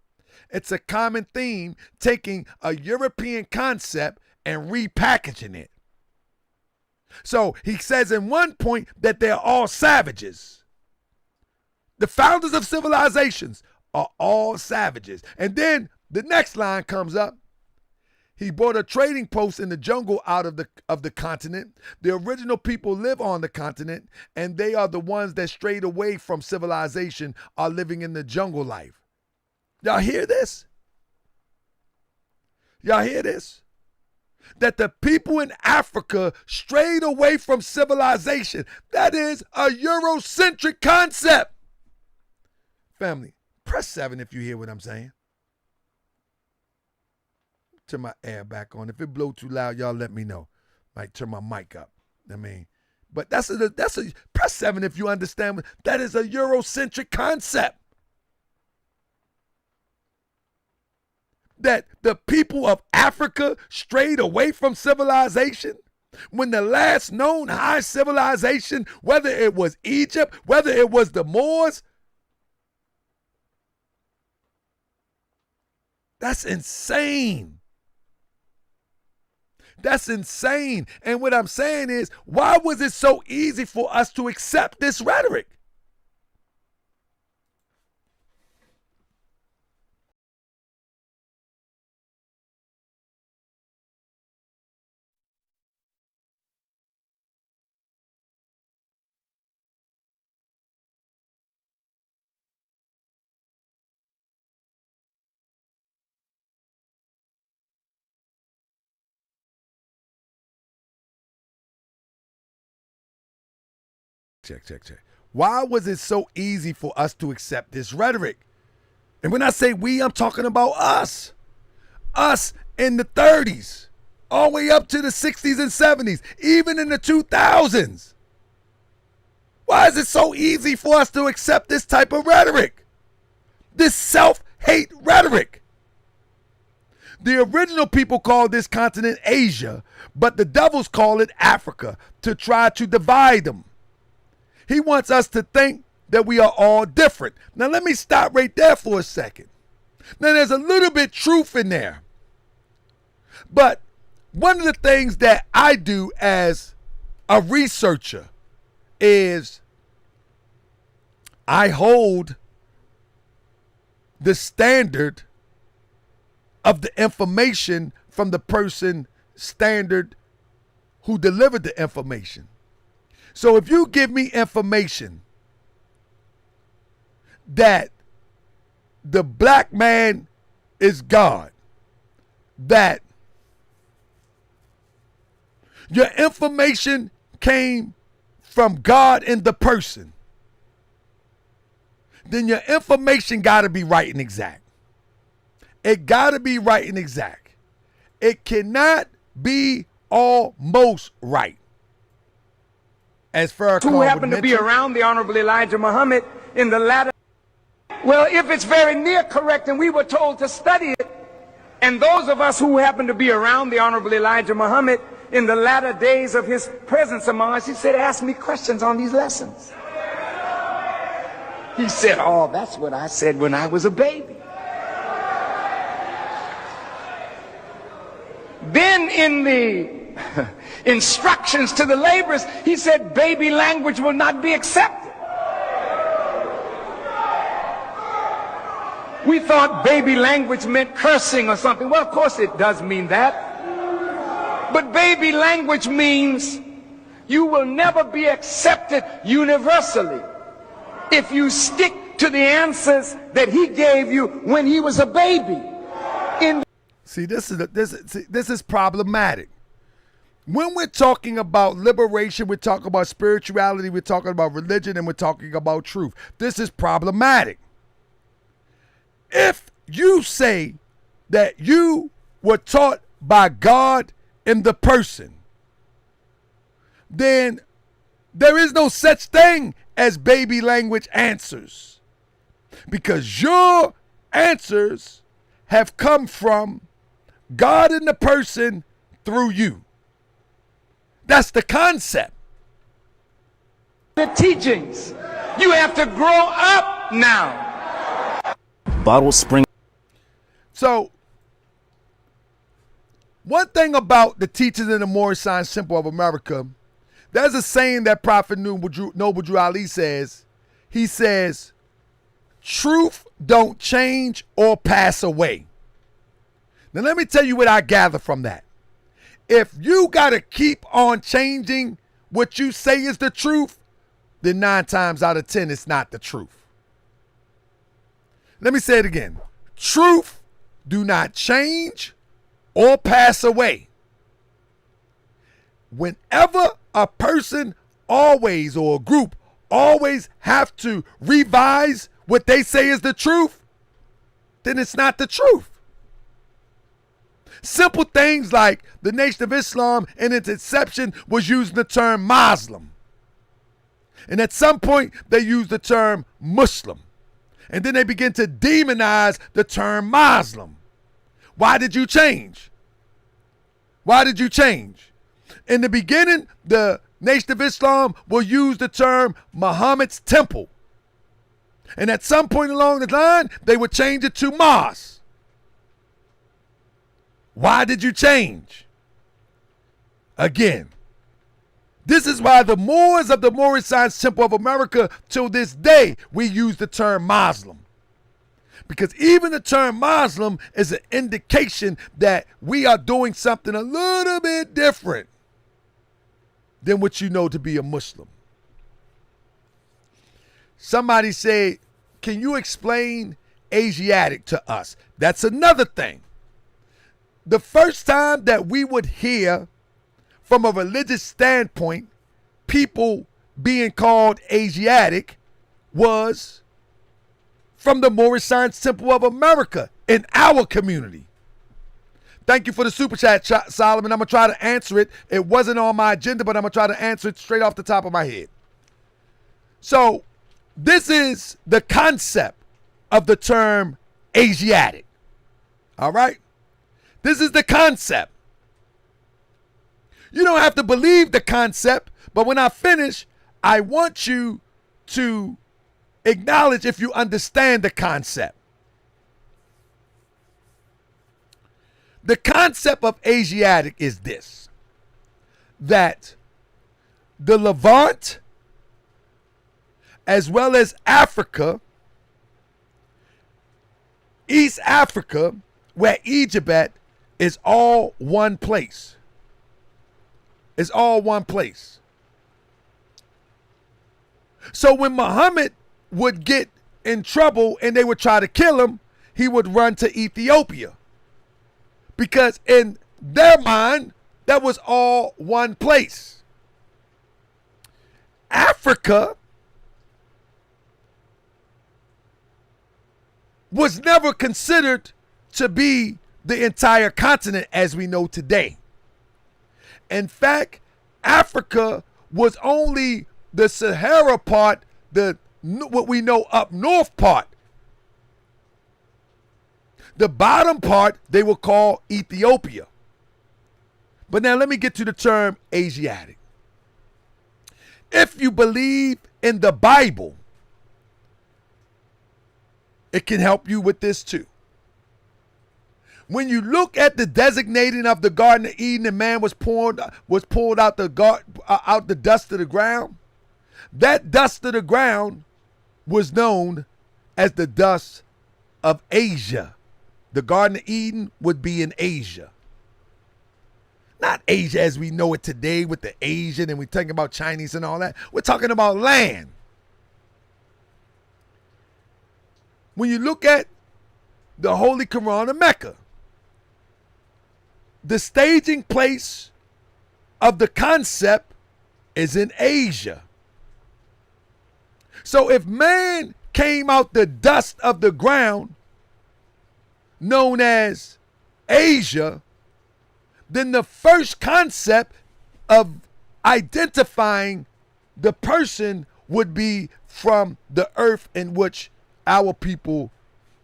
It's a common theme, taking a European concept and repackaging it. So he says in one point that they're all savages. The founders of civilizations are all savages. And then the next line comes up. He bought a trading post in the jungle out of the continent. The original people live on the continent, and they are the ones that strayed away from civilization, are living in the jungle life. Y'all hear this? Y'all hear this? That the people in Africa strayed away from civilization. That is a Eurocentric concept. Family, press 7 if you hear what I'm saying. Turn my air back on. If it blow too loud, y'all let me know. Might turn my mic up. But that's a press 7 if you understand. That is a Eurocentric concept. That the people of Africa strayed away from civilization when the last known high civilization, whether it was Egypt, whether it was the Moors, that's insane. That's insane. And what I'm saying is, why was it so easy for us to accept this rhetoric? Check. Why was it so easy for us to accept this rhetoric? And when I say we, I'm talking about us. Us in the 30s, all the way up to the 60s and 70s, even in the 2000s. Why is it so easy for us to accept this type of rhetoric? This self-hate rhetoric. The original people called this continent Asia, but the devils call it Africa to try to divide them. He wants us to think that we are all different. Now, let me stop right there for a second. Now, there's a little bit truth in there. But one of the things that I do as a researcher is I hold the standard of the information from the person standard who delivered the information. So if you give me information that the black man is God, that your information came from God in the person, then your information got to be right and exact. It got to be right and exact. It cannot be almost right. As Farrakhan who happened to be around the Honorable Elijah Muhammad in the latter. Well, if it's very near correct and we were told to study it, and those of us who happened to be around the Honorable Elijah Muhammad in the latter days of his presence among us, he said, ask me questions on these lessons. He said, oh, that's what I said when I was a baby. Then in the instructions to the laborers, he said baby language will not be accepted. We thought baby language meant cursing or something. Well, of course it does mean that. But baby language means you will never be accepted universally if you stick to the answers that he gave you when he was a baby. See, this is problematic. When we're talking about liberation, we're talking about spirituality, we're talking about religion, and we're talking about truth. This is problematic. If you say that you were taught by God in the person, then there is no such thing as baby language answers, because your answers have come from God in the person through you. That's the concept. The teachings. You have to grow up now. Bottle spring. So, one thing about the teachers in the Moorish Science Temple of America, There's a saying that Prophet Noble Drew Ali says. He says, truth don't change or pass away. Now let me tell you what I gather from that. If you got to keep on changing what you say is the truth, then 9 times out of 10, it's not the truth. Let me say it again. Truth do not change or pass away. Whenever a person always, or a group always have to revise what they say is the truth, then it's not the truth. Simple things like the Nation of Islam in its inception was using the term Muslim. And at some point they used the term Muslim. And then they begin to demonize the term Muslim. Why did you change? Why did you change? In the beginning, the Nation of Islam will use the term Muhammad's temple. And at some point along the line, they would change it to mosque. Why did you change? Again, this is why the Moors of the Moorish Science Temple of America, till this day, we use the term Muslim. Because even the term Muslim is an indication that we are doing something a little bit different than what you know to be a Muslim. Somebody say, can you explain Asiatic to us? That's another thing. The first time that we would hear from a religious standpoint people being called Asiatic was from the Moorish Science Temple of America in our community. Thank you for the super chat, Solomon. I'm going to try to answer it. It wasn't on my agenda, but I'm going to try to answer it straight off the top of my head. So this is the concept of the term Asiatic. All right? This is the concept. You don't have to believe the concept, but when I finish, I want you to acknowledge if you understand the concept. The concept of Asiatic is this, that the Levant, as well as Africa, East Africa, where Egypt at, is all one place. It's all one place. So when Muhammad would get in trouble and they would try to kill him, he would run to Ethiopia. Because in their mind, that was all one place. Africa was never considered to be the entire continent as we know today. In fact, Africa was only the Sahara part, what we know up north part. The bottom part they will call Ethiopia. But now let me get to the term Asiatic. If you believe in the Bible, it can help you with this too. When you look at the designating of the Garden of Eden, and man was pulled out the dust of the ground. That dust of the ground was known as the dust of Asia. The Garden of Eden would be in Asia. Not Asia as we know it today with the Asian and we're talking about Chinese and all that. We're talking about land. When you look at the Holy Quran of Mecca, the staging place of the concept is in Asia. So if man came out the dust of the ground, known as Asia, then the first concept of identifying the person would be from the earth, in which our people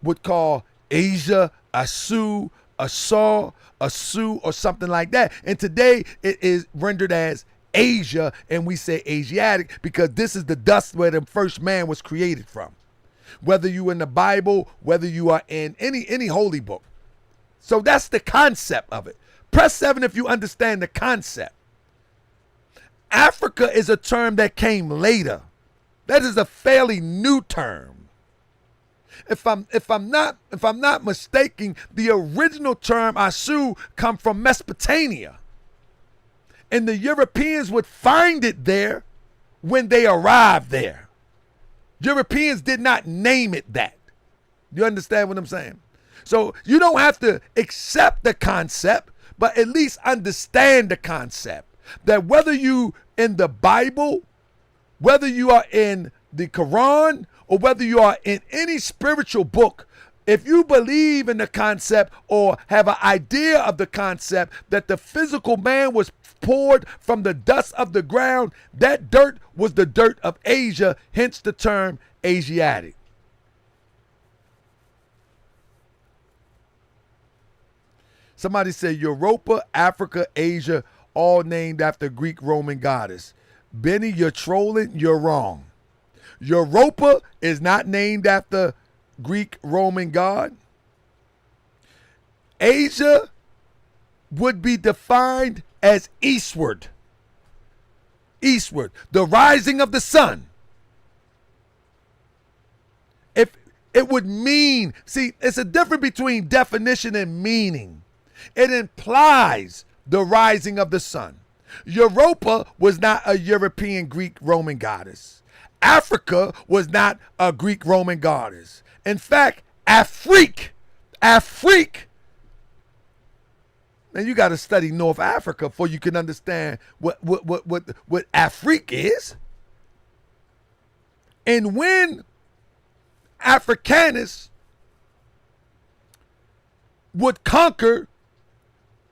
would call Asia, Asu, Asar, Asu, or something like that. And today it is rendered as Asia, and we say Asiatic because this is the dust where the first man was created from. Whether you in the Bible, whether you are in any holy book. So that's the concept of it. Press 7 if you understand the concept. Africa is a term that came later. That is a fairly new term. If I'm not mistaken, the original term Asu come from Mesopotamia. And the Europeans would find it there when they arrived there. Europeans did not name it that. You understand what I'm saying? So you don't have to accept the concept, but at least understand the concept. That whether you in the Bible, whether you are in the Quran, or whether you are in any spiritual book, if you believe in the concept or have an idea of the concept that the physical man was poured from the dust of the ground, that dirt was the dirt of Asia, hence the term Asiatic. Somebody said Europa, Africa, Asia, all named after Greek Roman goddess. Benny, you're trolling, you're wrong. Europa is not named after Greek Roman god. Asia would be defined as eastward. Eastward, the rising of the sun. If it would mean, see, it's a difference between definition and meaning. It implies the rising of the sun. Europa was not a European Greek Roman goddess. Africa was not a Greek Roman goddess. In fact, Afrique. And you got to study North Africa before you can understand what Afrique is. And when Africanus would conquer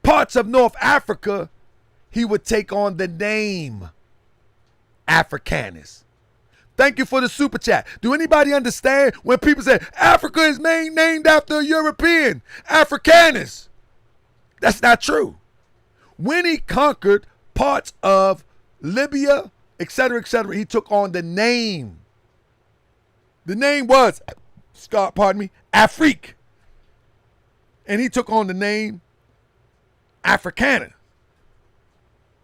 parts of North Africa, he would take on the name Africanus. Thank you for the super chat. Do anybody understand when people say Africa is named after a European? Africanus. That's not true. When he conquered parts of Libya, etc., he took on the name. The name was, Afrique. And he took on the name Africana.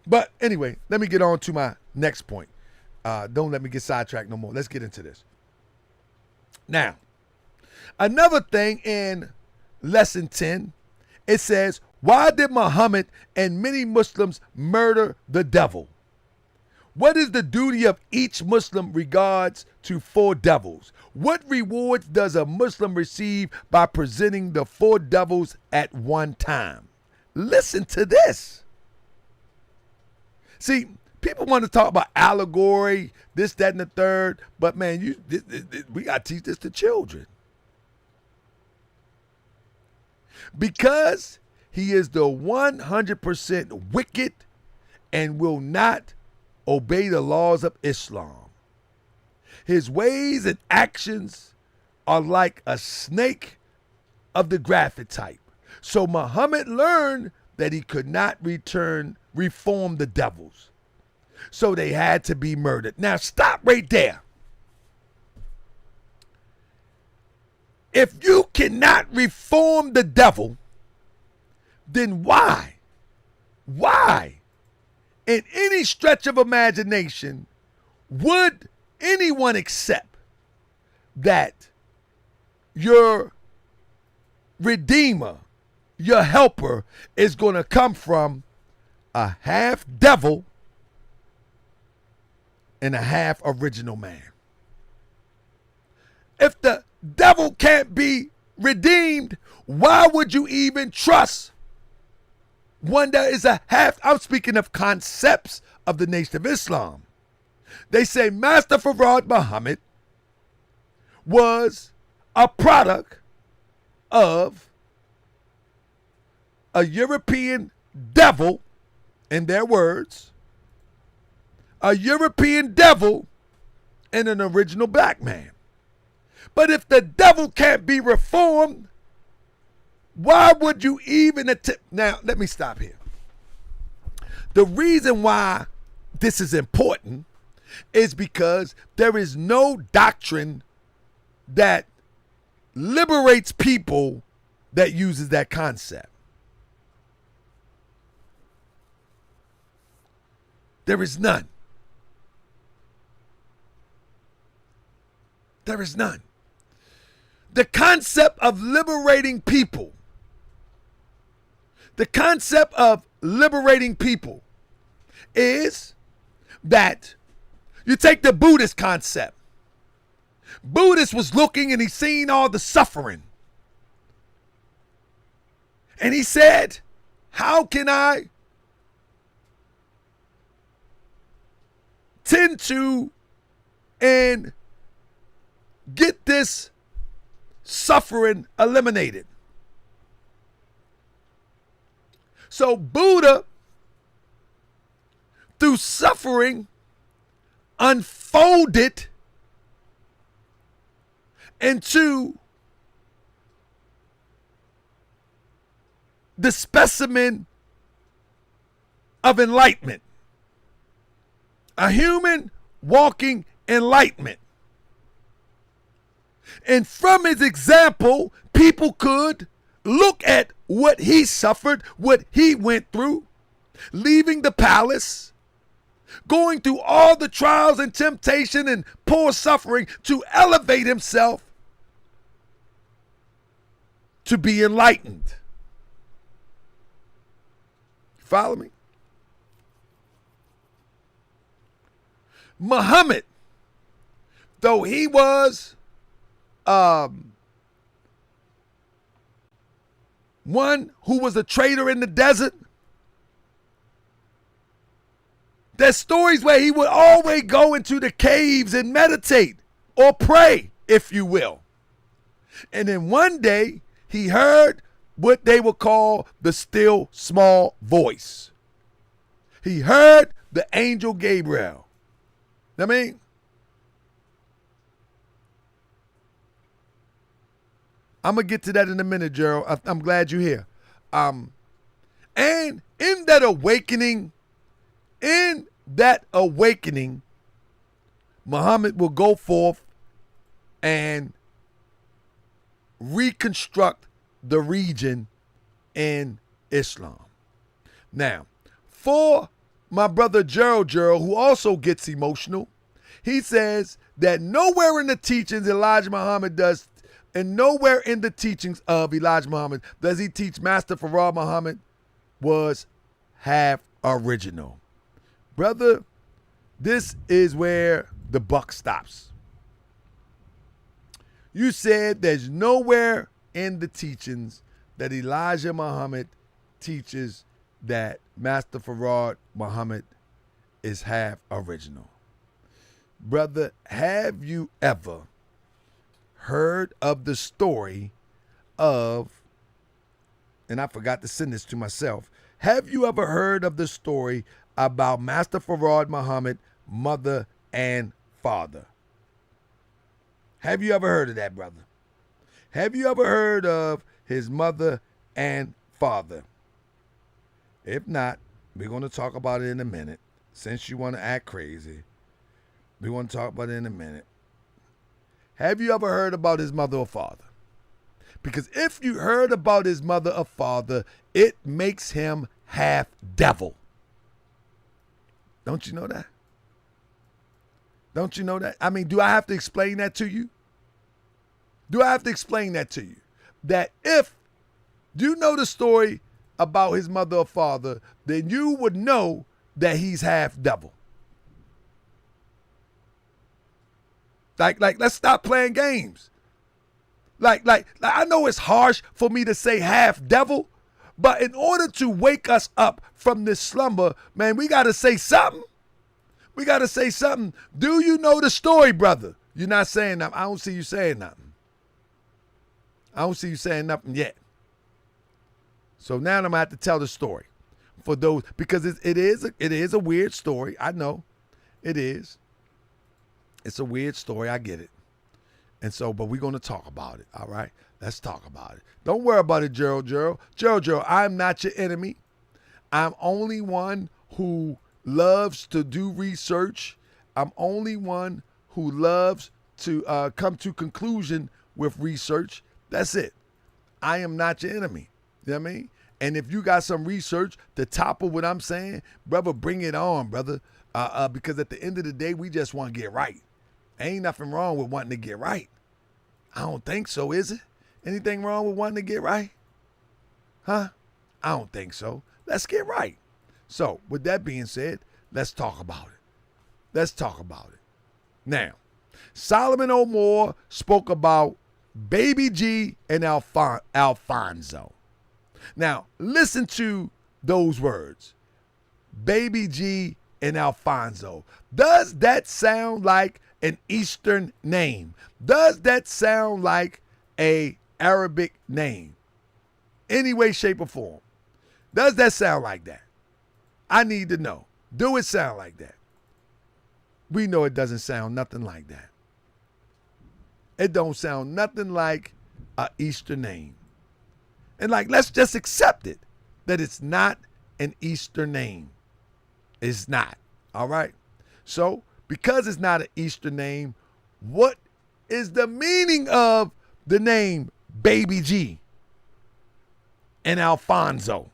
But anyway, let me get on to my next point. Don't let me get sidetracked no more. Let's get into this. Now, another thing in lesson 10, it says, why did Muhammad and many Muslims murder the devil? What is the duty of each Muslim regards to 4 devils? What rewards does a Muslim receive by presenting the 4 devils at one time? Listen to this. See, people want to talk about allegory, this, that, and the third, but man, we got to teach this to children. Because he is the 100% wicked and will not obey the laws of Islam. His ways and actions are like a snake of the graphic type. So Muhammad learned that he could not reform the devils. So they had to be murdered. Now stop right there. If you cannot reform the devil, then why in any stretch of imagination would anyone accept that your redeemer, your helper, is going to come from a half devil and a half original man? If the devil can't be redeemed, why would you even trust one that is a half? I'm speaking of concepts of the Nation of Islam. They say Master Farad Muhammad was a product of a European devil, in their words, a European devil and an original black man. But if the devil can't be reformed, why would you even attempt? Now, let me stop here. The reason why this is important is because there is no doctrine that liberates people that uses that concept. There is none. There is none. The concept of liberating people, is that you take the Buddhist concept. Buddhist was looking and he seen all the suffering. And he said, how can I tend to and get this suffering eliminated? So Buddha, through suffering, unfolded into the specimen of enlightenment. A human walking enlightenment. And from his example, people could look at what he suffered, what he went through, leaving the palace, going through all the trials and temptation and poor suffering to elevate himself to be enlightened. Follow me? Muhammad, though he was one who was a trader in the desert, there's stories where he would always go into the caves and meditate or pray, if you will. And then one day he heard what they would call the still small voice. He heard the angel Gabriel. I mean, I'm going to get to that in a minute, Gerald. I'm glad you're here. And in that awakening, Muhammad will go forth and reconstruct the region in Islam. Now, for my brother Gerald, who also gets emotional, he says that nowhere in the teachings Elijah Muhammad does, and nowhere in the teachings of Elijah Muhammad does he teach Master Farad Muhammad was half original. Brother, this is where the buck stops. You said there's nowhere in the teachings that Elijah Muhammad teaches that Master Farad Muhammad is half original. Brother, have you ever heard of the story of, and I forgot to send this to myself, have you ever heard of the story about Master Farad Muhammad, mother and father? Have you ever heard of that, brother? Have you ever heard of his mother and father? If not, we're going to talk about it in a minute. Since you want to act crazy, we want to talk about it in a minute. Have you ever heard about his mother or father? Because if you heard about his mother or father, it makes him half devil. Don't you know that? Don't you know that? I mean, do I have to explain that to you? Do I have to explain that to you? That if you know the story about his mother or father, then you would know that he's half devil. Like, let's stop playing games. Like, I know it's harsh for me to say half devil, but in order to wake us up from this slumber, man, we got to say something. We got to say something. Do you know the story, brother? You're not saying nothing. I don't see you saying nothing. I don't see you saying nothing yet. So now I'm going to have to tell the story for those, because it is a weird story. I know it is. It's a weird story. I get it. And so, but we're going to talk about it. All right. Let's talk about it. Don't worry about it, Gerald. Gerald, I'm not your enemy. I'm only one who loves to do research. I'm only one who loves to come to conclusion with research. That's it. I am not your enemy. You know what I mean? And if you got some research to topple what I'm saying, brother, bring it on, brother. Because at the end of the day, we just want to get right. Ain't nothing wrong with wanting to get right. I don't think so, is it? Anything wrong with wanting to get right? Huh? I don't think so. Let's get right. So, with that being said, let's talk about it. Let's talk about it. Now, Solomon O'More spoke about Baby G and Alfonso. Now, listen to those words. Baby G and Alfonso. Does that sound like an Eastern name? Does that sound like a Arabic name? Any way, shape, or form? Does that sound like that? I need to know. Do it sound like that? We know it doesn't sound nothing like that. It don't sound nothing like an Eastern name. And like, let's just accept it that it's not an Eastern name. It's not. All right. So because it's not an Eastern name, what is the meaning of the name Baby G and Alfonso?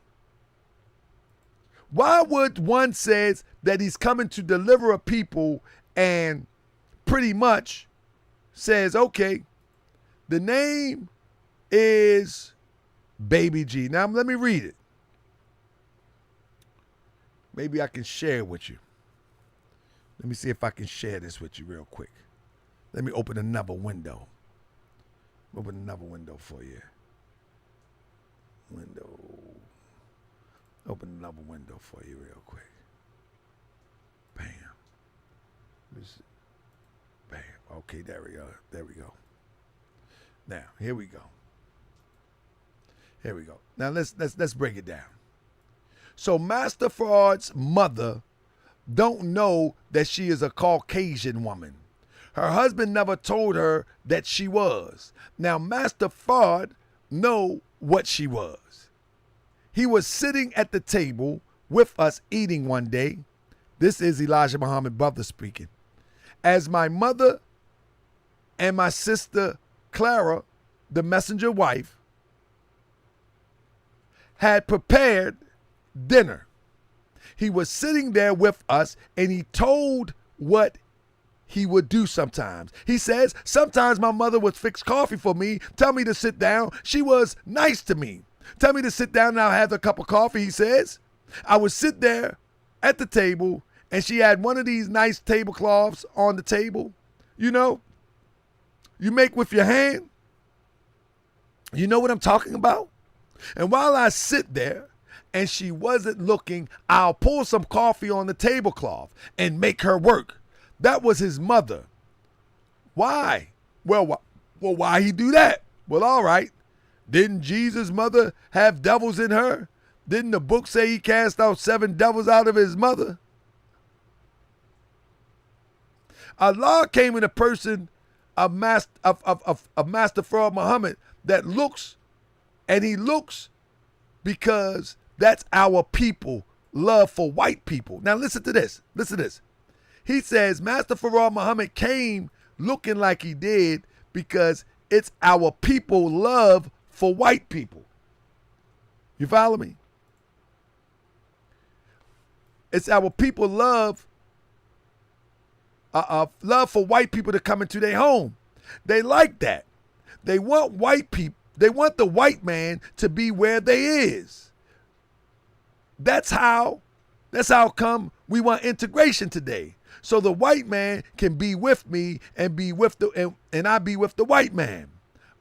Why would one says that he's coming to deliver a people and pretty much says, okay, the name is Baby G. Now let me read it. Maybe I can share it with you. Let me see if I can share this with you real quick. Let me open another window. Open another window for you. Open another window for you real quick. Bam. Bam. Okay, there we go. There we go. Now, here we go. Here we go. Now let's break it down. So Master Fraud's mother don't know that she is a Caucasian woman. Her husband never told her that she was. Now Master Fraud know what she was. He was sitting at the table with us eating one day. This is Elijah Muhammad brother speaking. As my mother and my sister Clara, the messenger wife, had prepared dinner. He was sitting there with us and he told what he would do sometimes. He says, sometimes my mother would fix coffee for me, tell me to sit down. She was nice to me. Tell me to sit down and I'll have a cup of coffee, he says. I would sit there at the table and she had one of these nice tablecloths on the table. You know, you make with your hand. You know what I'm talking about? And while I sit there and she wasn't looking, I'll pour some coffee on the tablecloth and make her work. That was his mother. Why? Well, why he do that? Well, all right. Didn't Jesus' mother have devils in her? Didn't the book say he cast out 7 devils out of his mother? Allah came in a person of Master Fraud Muhammad that looks, and he looks because that's our people, love for white people. Now listen to this. Listen to this. He says Master Farad Muhammad came looking like he did because it's our people love for white people. You follow me? It's our people love for white people to come into their home. They like that. They want white people. They want the white man to be where they is. That's how come we want integration today. So the white man can be with me and be with and I be with the white man.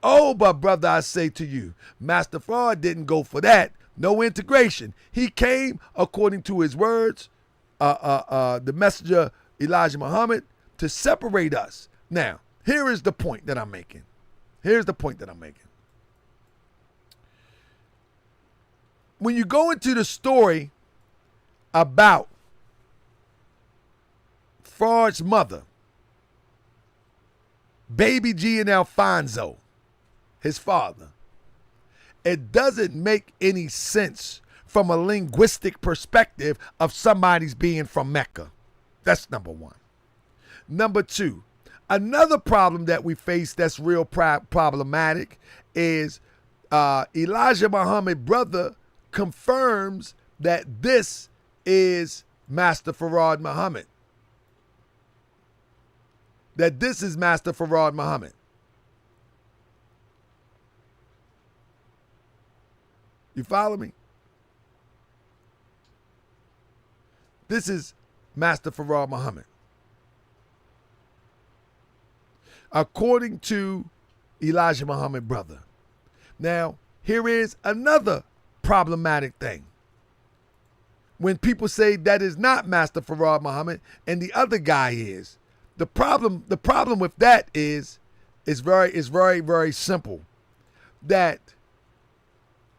Oh, but brother, I say to you, Master Fraud didn't go for that. No integration. He came according to his words, the messenger Elijah Muhammad, to separate us. Now, here is the point that I'm making. Here's the point that I'm making. When you go into the story about Fraud's mother, Baby G and Alfonso, his father, it doesn't make any sense from a linguistic perspective of somebody's being from Mecca. That's number one. Number two, another problem that we face that's real problematic is Elijah Muhammad brother confirms that this is Master Farad Muhammad. That this is Master Farad Muhammad. You follow me? This is Master Farad Muhammad. According to Elijah Muhammad, brother. Now, here is another problematic thing. When people say that is not Master Farad Muhammad and the other guy is, the problem with that is very, very simple. That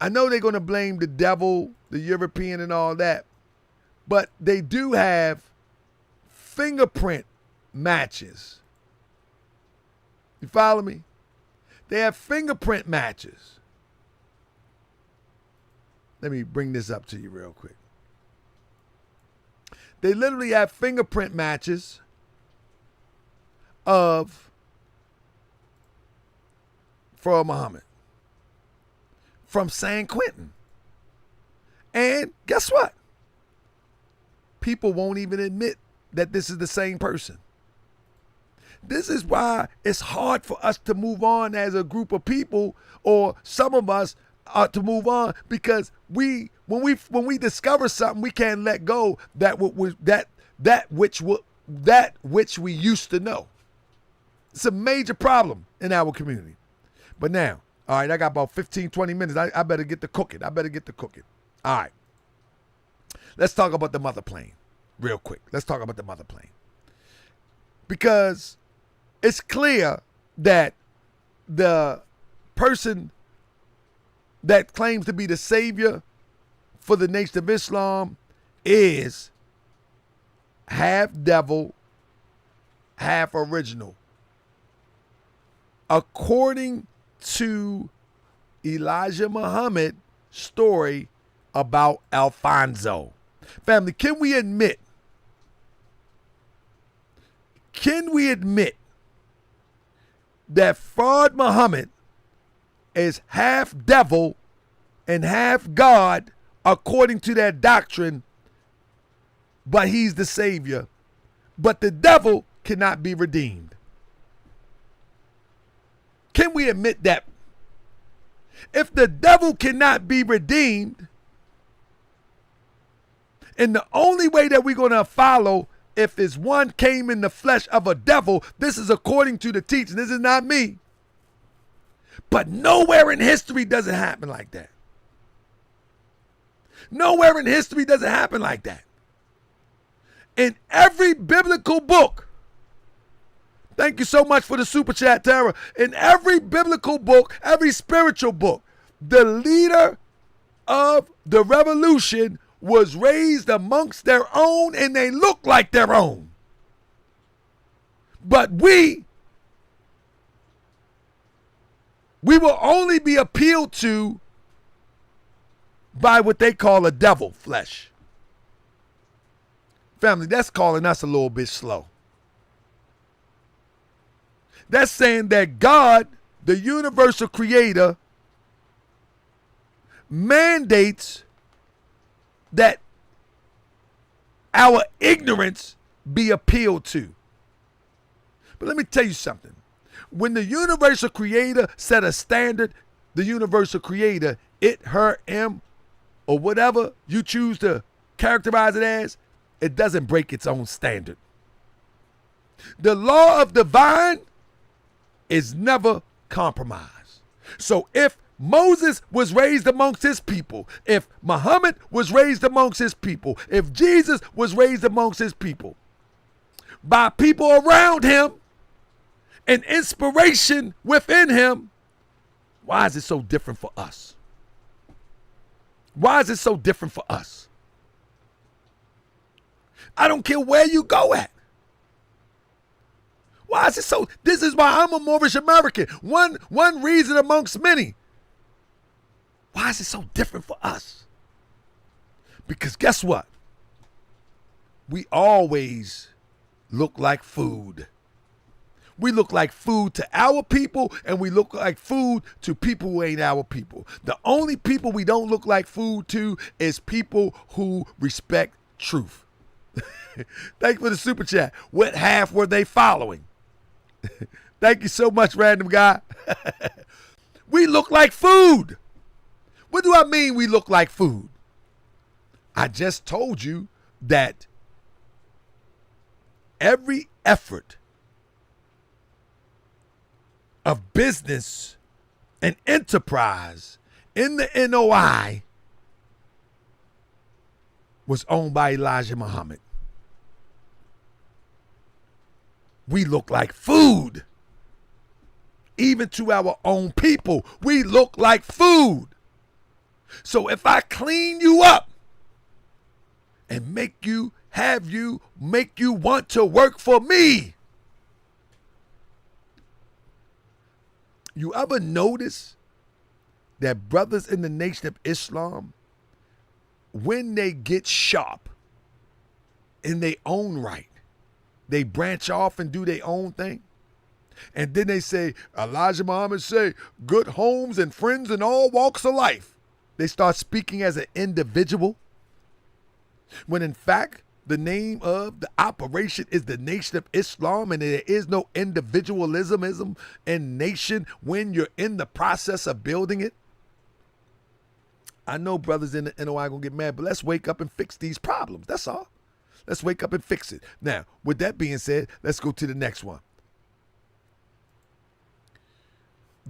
I know they're going to blame the devil, the European and all that, but they do have fingerprint matches. You follow me? They have fingerprint matches. Let me bring this up to you real quick. They literally have fingerprint matches of Farad Muhammad from San Quentin. And guess what? People won't even admit that this is the same person. This is why it's hard for us to move on as a group of people, or some of us to move on, because when we discover something, we can't let go that which we used to know. It's a major problem in our community. But now, all right, I got about 15, 20 minutes. I better get to cooking. All right. Let's talk about the Motherplane real quick. Because it's clear that the person that claims to be the savior for the Nation of Islam is half devil, half original. According to Elijah Muhammad's story about Alfonso. Family, can we admit that Farad Muhammad is half devil and half God according to that doctrine, but he's the savior, but the devil cannot be redeemed? Can we admit that? If the devil cannot be redeemed, and the only way that we're going to follow, if it's one came in the flesh of a devil, this is according to the teaching. This is not me. But nowhere in history does it happen like that. Nowhere in history does it happen like that. In every biblical book, thank you so much for the super chat, Tara. In every biblical book, every spiritual book, the leader of the revolution was raised amongst their own, and they look like their own. But we will only be appealed to by what they call a devil flesh. Family, that's calling us a little bit slow. That's saying that God, the universal creator, mandates that our ignorance be appealed to. But let me tell you something. When the universal creator set a standard, the universal creator, it, her, him, or whatever you choose to characterize it as, it doesn't break its own standard. The law of divine is never compromised. So if Moses was raised amongst his people, if Muhammad was raised amongst his people, if Jesus was raised amongst his people, by people around him and inspiration within him, why is it so different for us? Why is it so different for us? I don't care where you go at. Why is it so? This is why I'm a Moorish American. One reason amongst many. Why is it so different for us? Because guess what? We always look like food. We look like food to our people, and we look like food to people who ain't our people. The only people we don't look like food to is people who respect truth. Thank you for the super chat. What half were they following? Thank you so much, random guy. We look like food. What do I mean we look like food? I just told you that every effort of business and enterprise in the NOI was owned by Elijah Muhammad. We look like food. Even to our own people, we look like food. So if I clean you up and make you want to work for me, you ever notice that brothers in the Nation of Islam, when they get sharp in their own right, they branch off and do their own thing? And then they say, Elijah Muhammad say, good homes and friends in all walks of life. They start speaking as an individual, when in fact, the name of the operation is the Nation of Islam, and there is no individualism in nation when you're in the process of building it. I know brothers in the NOI gonna get mad, but let's wake up and fix these problems. That's all. Let's wake up and fix it. Now, with that being said, let's go to the next one.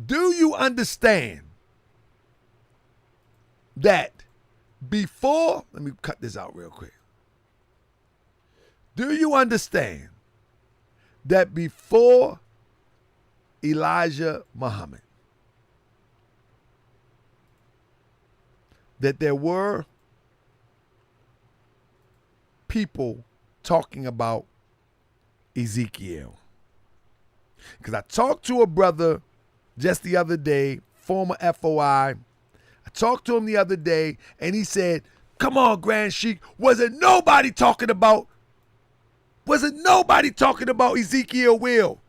Do you understand that before, let me cut this out real quick. Do you understand that before Elijah Muhammad, that there were people talking about Ezekiel? Because I talked to a brother just the other day, former FOI. I talked to him the other day, and he said, come on, Grand Sheik, wasn't nobody talking about Ezekiel Will?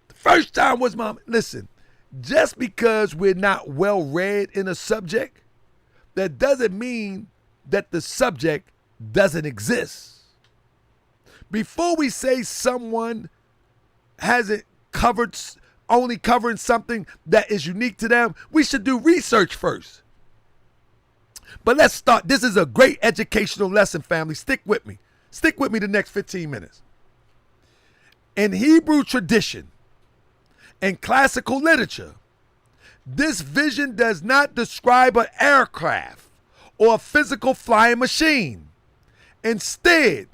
The first time was Muhammad. Listen, just because we're not well read in a subject, that doesn't mean that the subject doesn't exist. Before we say someone hasn't covered, only covering something that is unique to them, we should do research first. But let's start. This is a great educational lesson, family. Stick with me. Stick with me the next 15 minutes. In Hebrew tradition and classical literature, this vision does not describe an aircraft or a physical flying machine. Instead,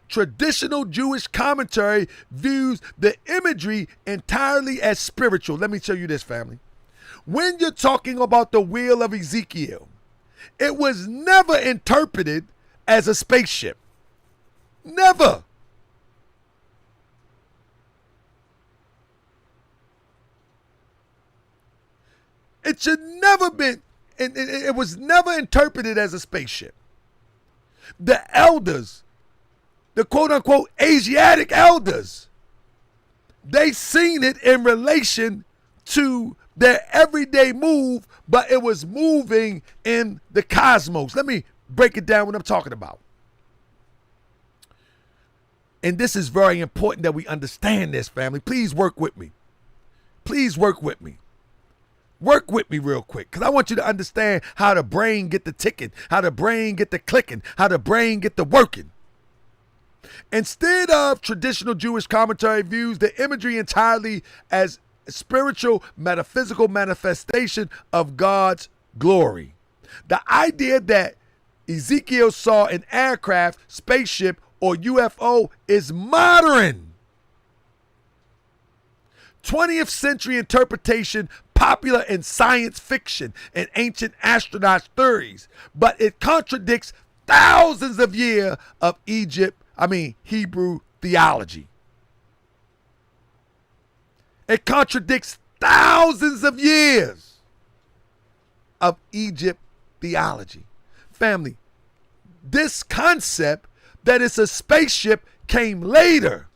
traditional Jewish commentary views the imagery entirely as spiritual. Let me tell you this, family. When you're talking about the wheel of Ezekiel, it was never interpreted as a spaceship. Never. It should never been, it was never interpreted as a spaceship. The elders, the quote-unquote Asiatic elders, they seen it in relation to their everyday move, but it was moving in the cosmos. Let me break it down what I'm talking about. And this is very important that we understand this, family. Please work with me. Please work with me. Work with me real quick, because I want you to understand how the brain get the ticking, how the brain get the clicking, how the brain get the working. Instead of traditional Jewish commentary views the imagery entirely as a spiritual, metaphysical manifestation of God's glory. The idea that Ezekiel saw an aircraft, spaceship, or UFO is modern. 20th century interpretation, popular in science fiction and ancient astronaut theories, but it contradicts thousands of years of Hebrew theology. It contradicts thousands of years of Egypt theology. Family, this concept that it's a spaceship came later.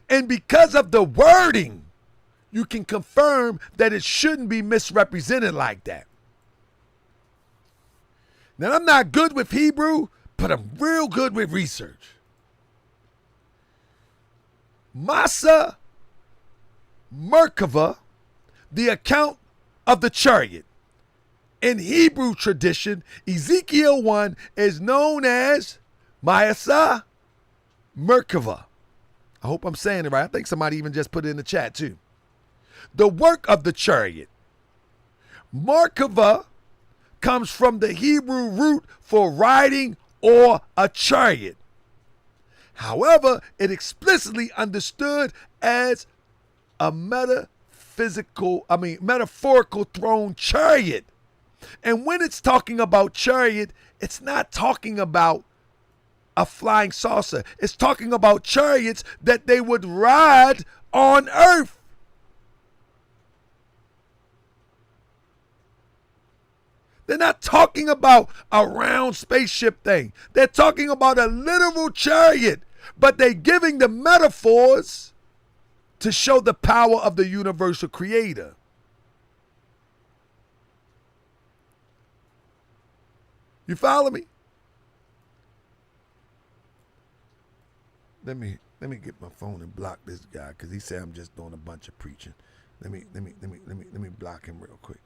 And because of the wording, you can confirm that it shouldn't be misrepresented like that. Now, I'm not good with Hebrew, but I'm real good with research. Masa Merkava, the account of the chariot. In Hebrew tradition, Ezekiel 1 is known as Masa Merkava. I hope I'm saying it right. I think somebody even just put it in the chat too. The work of the chariot. Merkava comes from the Hebrew root for riding or a chariot. However, it explicitly understood as a metaphorical throne chariot. And when it's talking about chariot, it's not talking about a flying saucer. It's talking about chariots that they would ride on earth. They're not talking about a round spaceship thing. They're talking about a literal chariot, but they're giving the metaphors to show the power of the universal creator. You follow me? Let me get my phone and block this guy because he said I'm just doing a bunch of preaching. Let me block him real quick.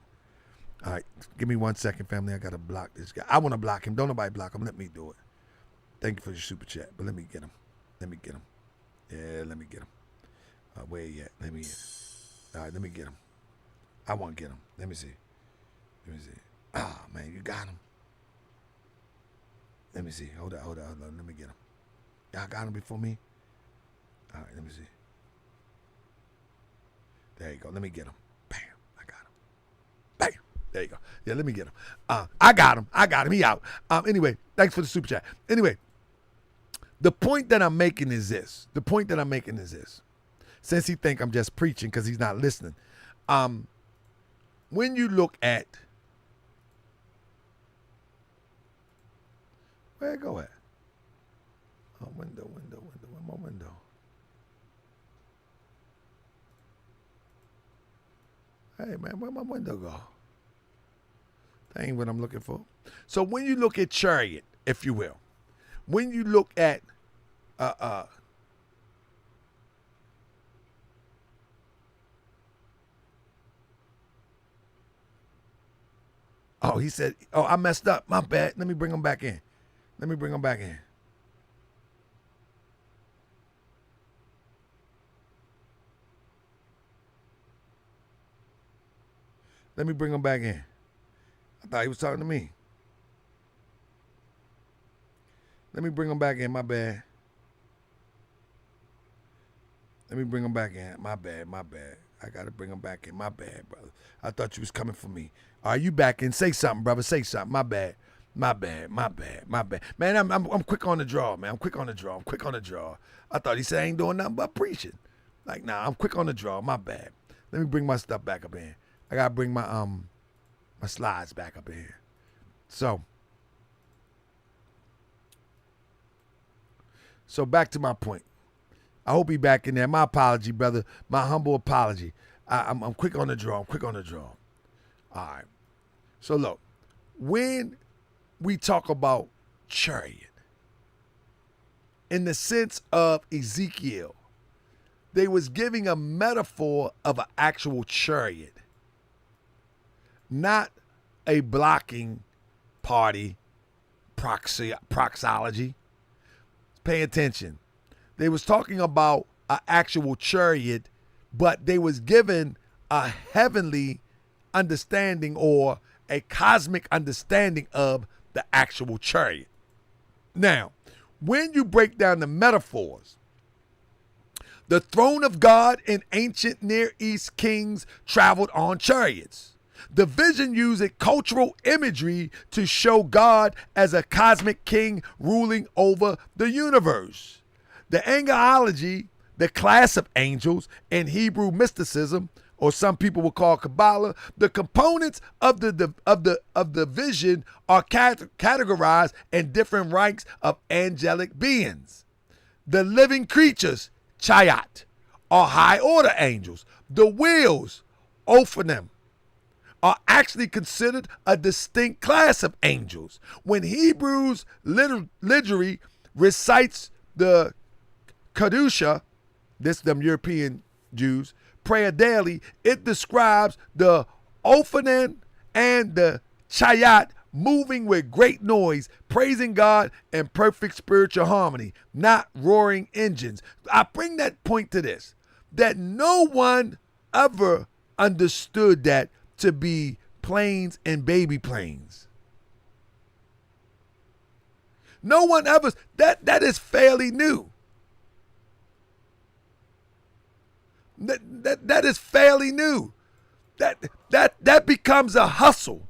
All right, give me 1 second, family. I gotta block this guy. I want to block him. Don't nobody block him. Let me do it. Thank you for your super chat, but let me get him. Yeah, let me get him. Where he at? Let me. All right, let me get him. I want to get him. Let me see. Ah, man, you got him. Let me see. Hold on. Let me get him. Y'all got him before me? All right, let me see. There you go. Let me get him. Bam. I got him. Bam. There you go. Yeah, let me get him. I got him. He out. Anyway, thanks for the super chat. Anyway, the point that I'm making is this. Since he think I'm just preaching because he's not listening. When you look at, where it go at? Oh, window. Where's my window? Hey, man, where my window go? That ain't what I'm looking for. So when you look at chariot, if you will, when you look at oh, he said, oh, I messed up. My bad. Let me bring him back in. Let me bring him back in. I thought he was talking to me. Let me bring him back in. My bad. Let me bring him back in. My bad. I got to bring him back in. My bad, brother. I thought you was coming for me. Are you back in? Say something, brother. Say something. My bad. Man, I'm quick on the draw, man. I'm quick on the draw. I thought he said I ain't doing nothing but preaching. Like, nah, I'm quick on the draw. My bad. Let me bring my stuff back up in. I got to bring my my slides back up in here. So back to my point. I hope he back in there. My apology, brother. My humble apology. I'm quick on the draw. All right. So look, when we talk about chariot, in the sense of Ezekiel, they was giving a metaphor of an actual chariot, not a blocking party proxology. Pay attention. They was talking about an actual chariot, but they was given a heavenly understanding or a cosmic understanding of the actual chariot. Now, when you break down the metaphors, the throne of God in ancient Near East kings traveled on chariots. The vision used cultural imagery to show God as a cosmic king ruling over the universe. The angelology, the class of angels in Hebrew mysticism, or some people will call Kabbalah, the components of the vision are categorized in different ranks of angelic beings. The living creatures, chayat, are high order angels. The wheels, Ophanim, are actually considered a distinct class of angels. When Hebrews liturgy recites the Kedusha, this them European Jews, prayer daily, it describes the Ophanim and the Chayat moving with great noise, praising God in perfect spiritual harmony, not roaring engines. I bring that point to this, that no one ever understood that to be planes and baby planes. No one ever, that is fairly new. That is fairly new. That becomes a hustle.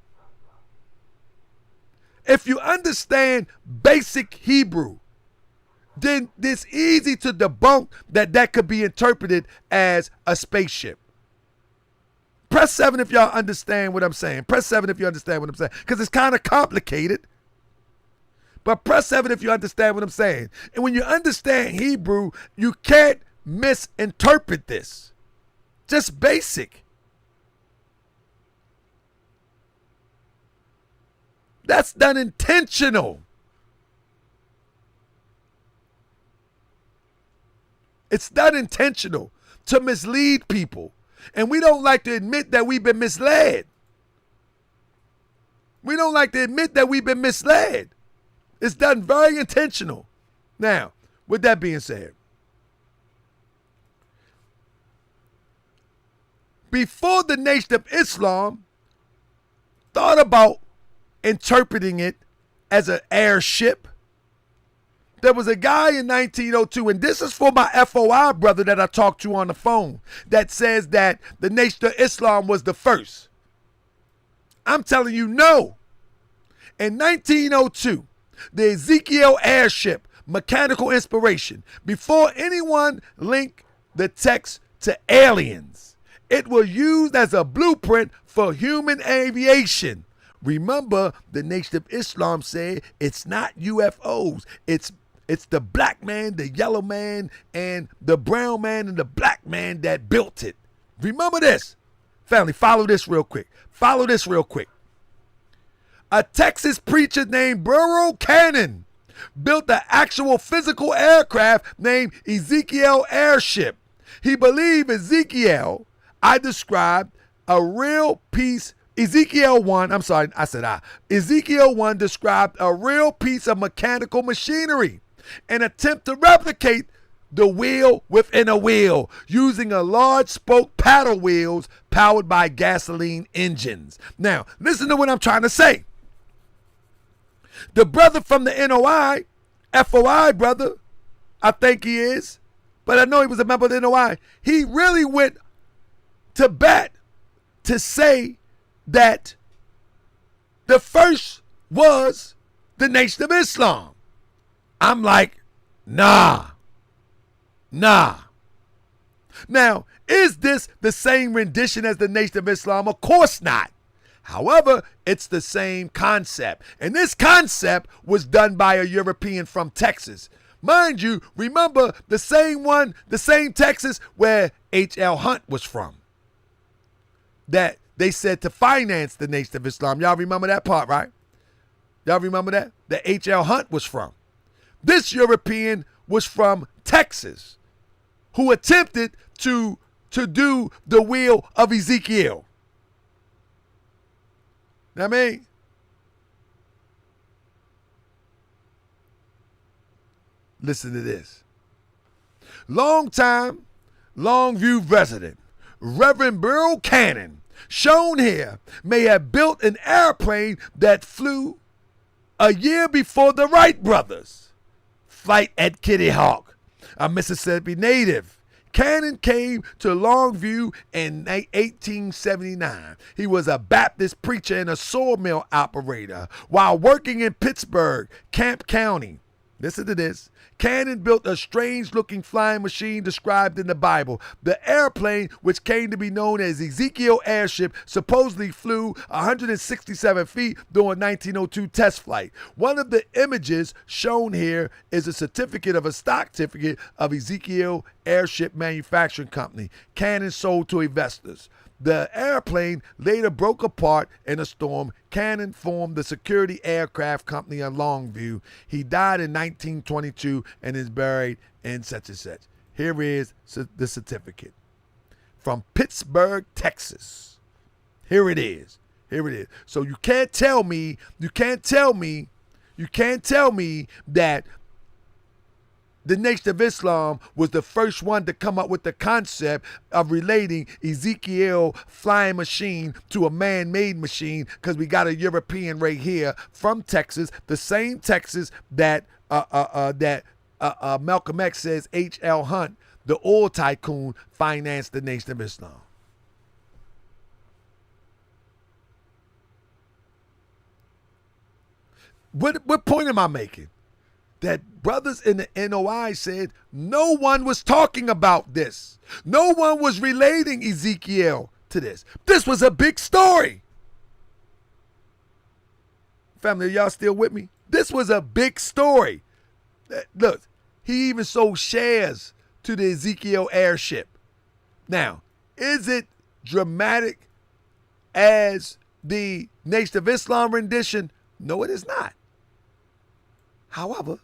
If you understand basic Hebrew, then it's easy to debunk that could be interpreted as a spaceship. Press 7 if y'all understand what I'm saying. Press 7 if you understand what I'm saying, because it's kind of complicated. But press 7 if you understand what I'm saying. And when you understand Hebrew, you can't misinterpret this. Just basic. That's done intentional. It's done intentional to mislead people. And we don't like to admit that we've been misled. We don't like to admit that we've been misled. It's done very intentional. Now, with that being said, before the Nation of Islam thought about interpreting it as an airship, there was a guy in 1902, and this is for my FOI brother that I talked to on the phone, that says that the Nation of Islam was the first. I'm telling you, no. In 1902, the Ezekiel airship, mechanical inspiration, before anyone linked the text to aliens, it was used as a blueprint for human aviation. Remember, the Nation of Islam said it's not UFOs. It's the black man, the yellow man, and the brown man and the black man that built it. Remember this. Family, follow this real quick. Follow this real quick. A Texas preacher named Burrow Cannon built an actual physical aircraft named Ezekiel Airship. He believed Ezekiel, I described a real piece. Ezekiel 1 described a real piece of mechanical machinery, an attempt to replicate the wheel within a wheel using a large spoke paddle wheels powered by gasoline engines. Now, listen to what I'm trying to say. The brother from the NOI, FOI brother, I think he is, but I know he was a member of the NOI. He really went to bat to say that the first was the Nation of Islam. I'm like, nah. Now, is this the same rendition as the Nation of Islam? Of course not. However, it's the same concept. And this concept was done by a European from Texas. Mind you, remember the same Texas where H.L. Hunt was from, that they said to finance the Nation of Islam. Y'all remember that part, right? Y'all remember that? That H.L. Hunt was from. This European was from Texas, who attempted to do the wheel of Ezekiel. Know what I mean? Listen to this. Longtime Longview resident, Reverend Burrow Cannon, shown here, may have built an airplane that flew a year before the Wright brothers' flight at Kitty Hawk, a Mississippi native. Cannon came to Longview in 1879. He was a Baptist preacher and a sawmill operator while working in Pittsburgh, Camp County. Listen to this. Canaan built a strange-looking flying machine described in the Bible. The airplane, which came to be known as Ezekiel Airship, supposedly flew 167 feet during 1902 test flight. One of the images shown here is a certificate of a stock certificate of Ezekiel Airship Manufacturing Company. Canaan sold to investors. The airplane later broke apart in a storm. Cannon formed the Security Aircraft Company in Longview. He died in 1922 and is buried in such and such. Here is the certificate from Pittsburgh, Texas. Here it is. Here it is. So you can't tell me that the Nation of Islam was the first one to come up with the concept of relating Ezekiel flying machine to a man-made machine, because we got a European right here from Texas, the same Texas that Malcolm X says H.L. Hunt, the oil tycoon, financed the Nation of Islam. What point am I making? That brothers in the NOI said no one was talking about this. No one was relating Ezekiel to this. This was a big story. Family, are y'all still with me? This was a big story. Look, he even sold shares to the Ezekiel Airship. Now, is it dramatic as the Nation of Islam rendition? No, it is not. However,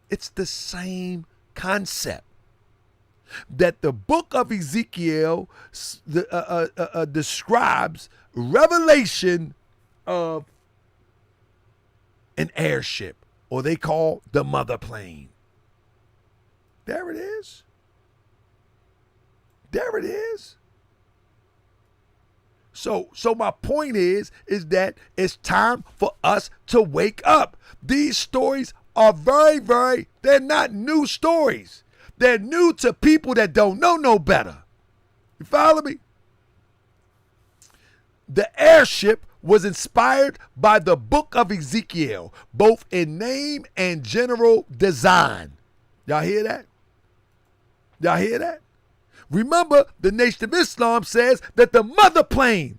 it's the same concept that the book of Ezekiel describes revelation of an airship, or they call the Motherplane. There it is. There it is. So my point is that it's time for us to wake up. These stories are they're not new stories. They're new to people that don't know no better. You follow me? The airship was inspired by the book of Ezekiel, both in name and general design. Y'all hear that? Y'all hear that? Remember, the Nation of Islam says that the Motherplane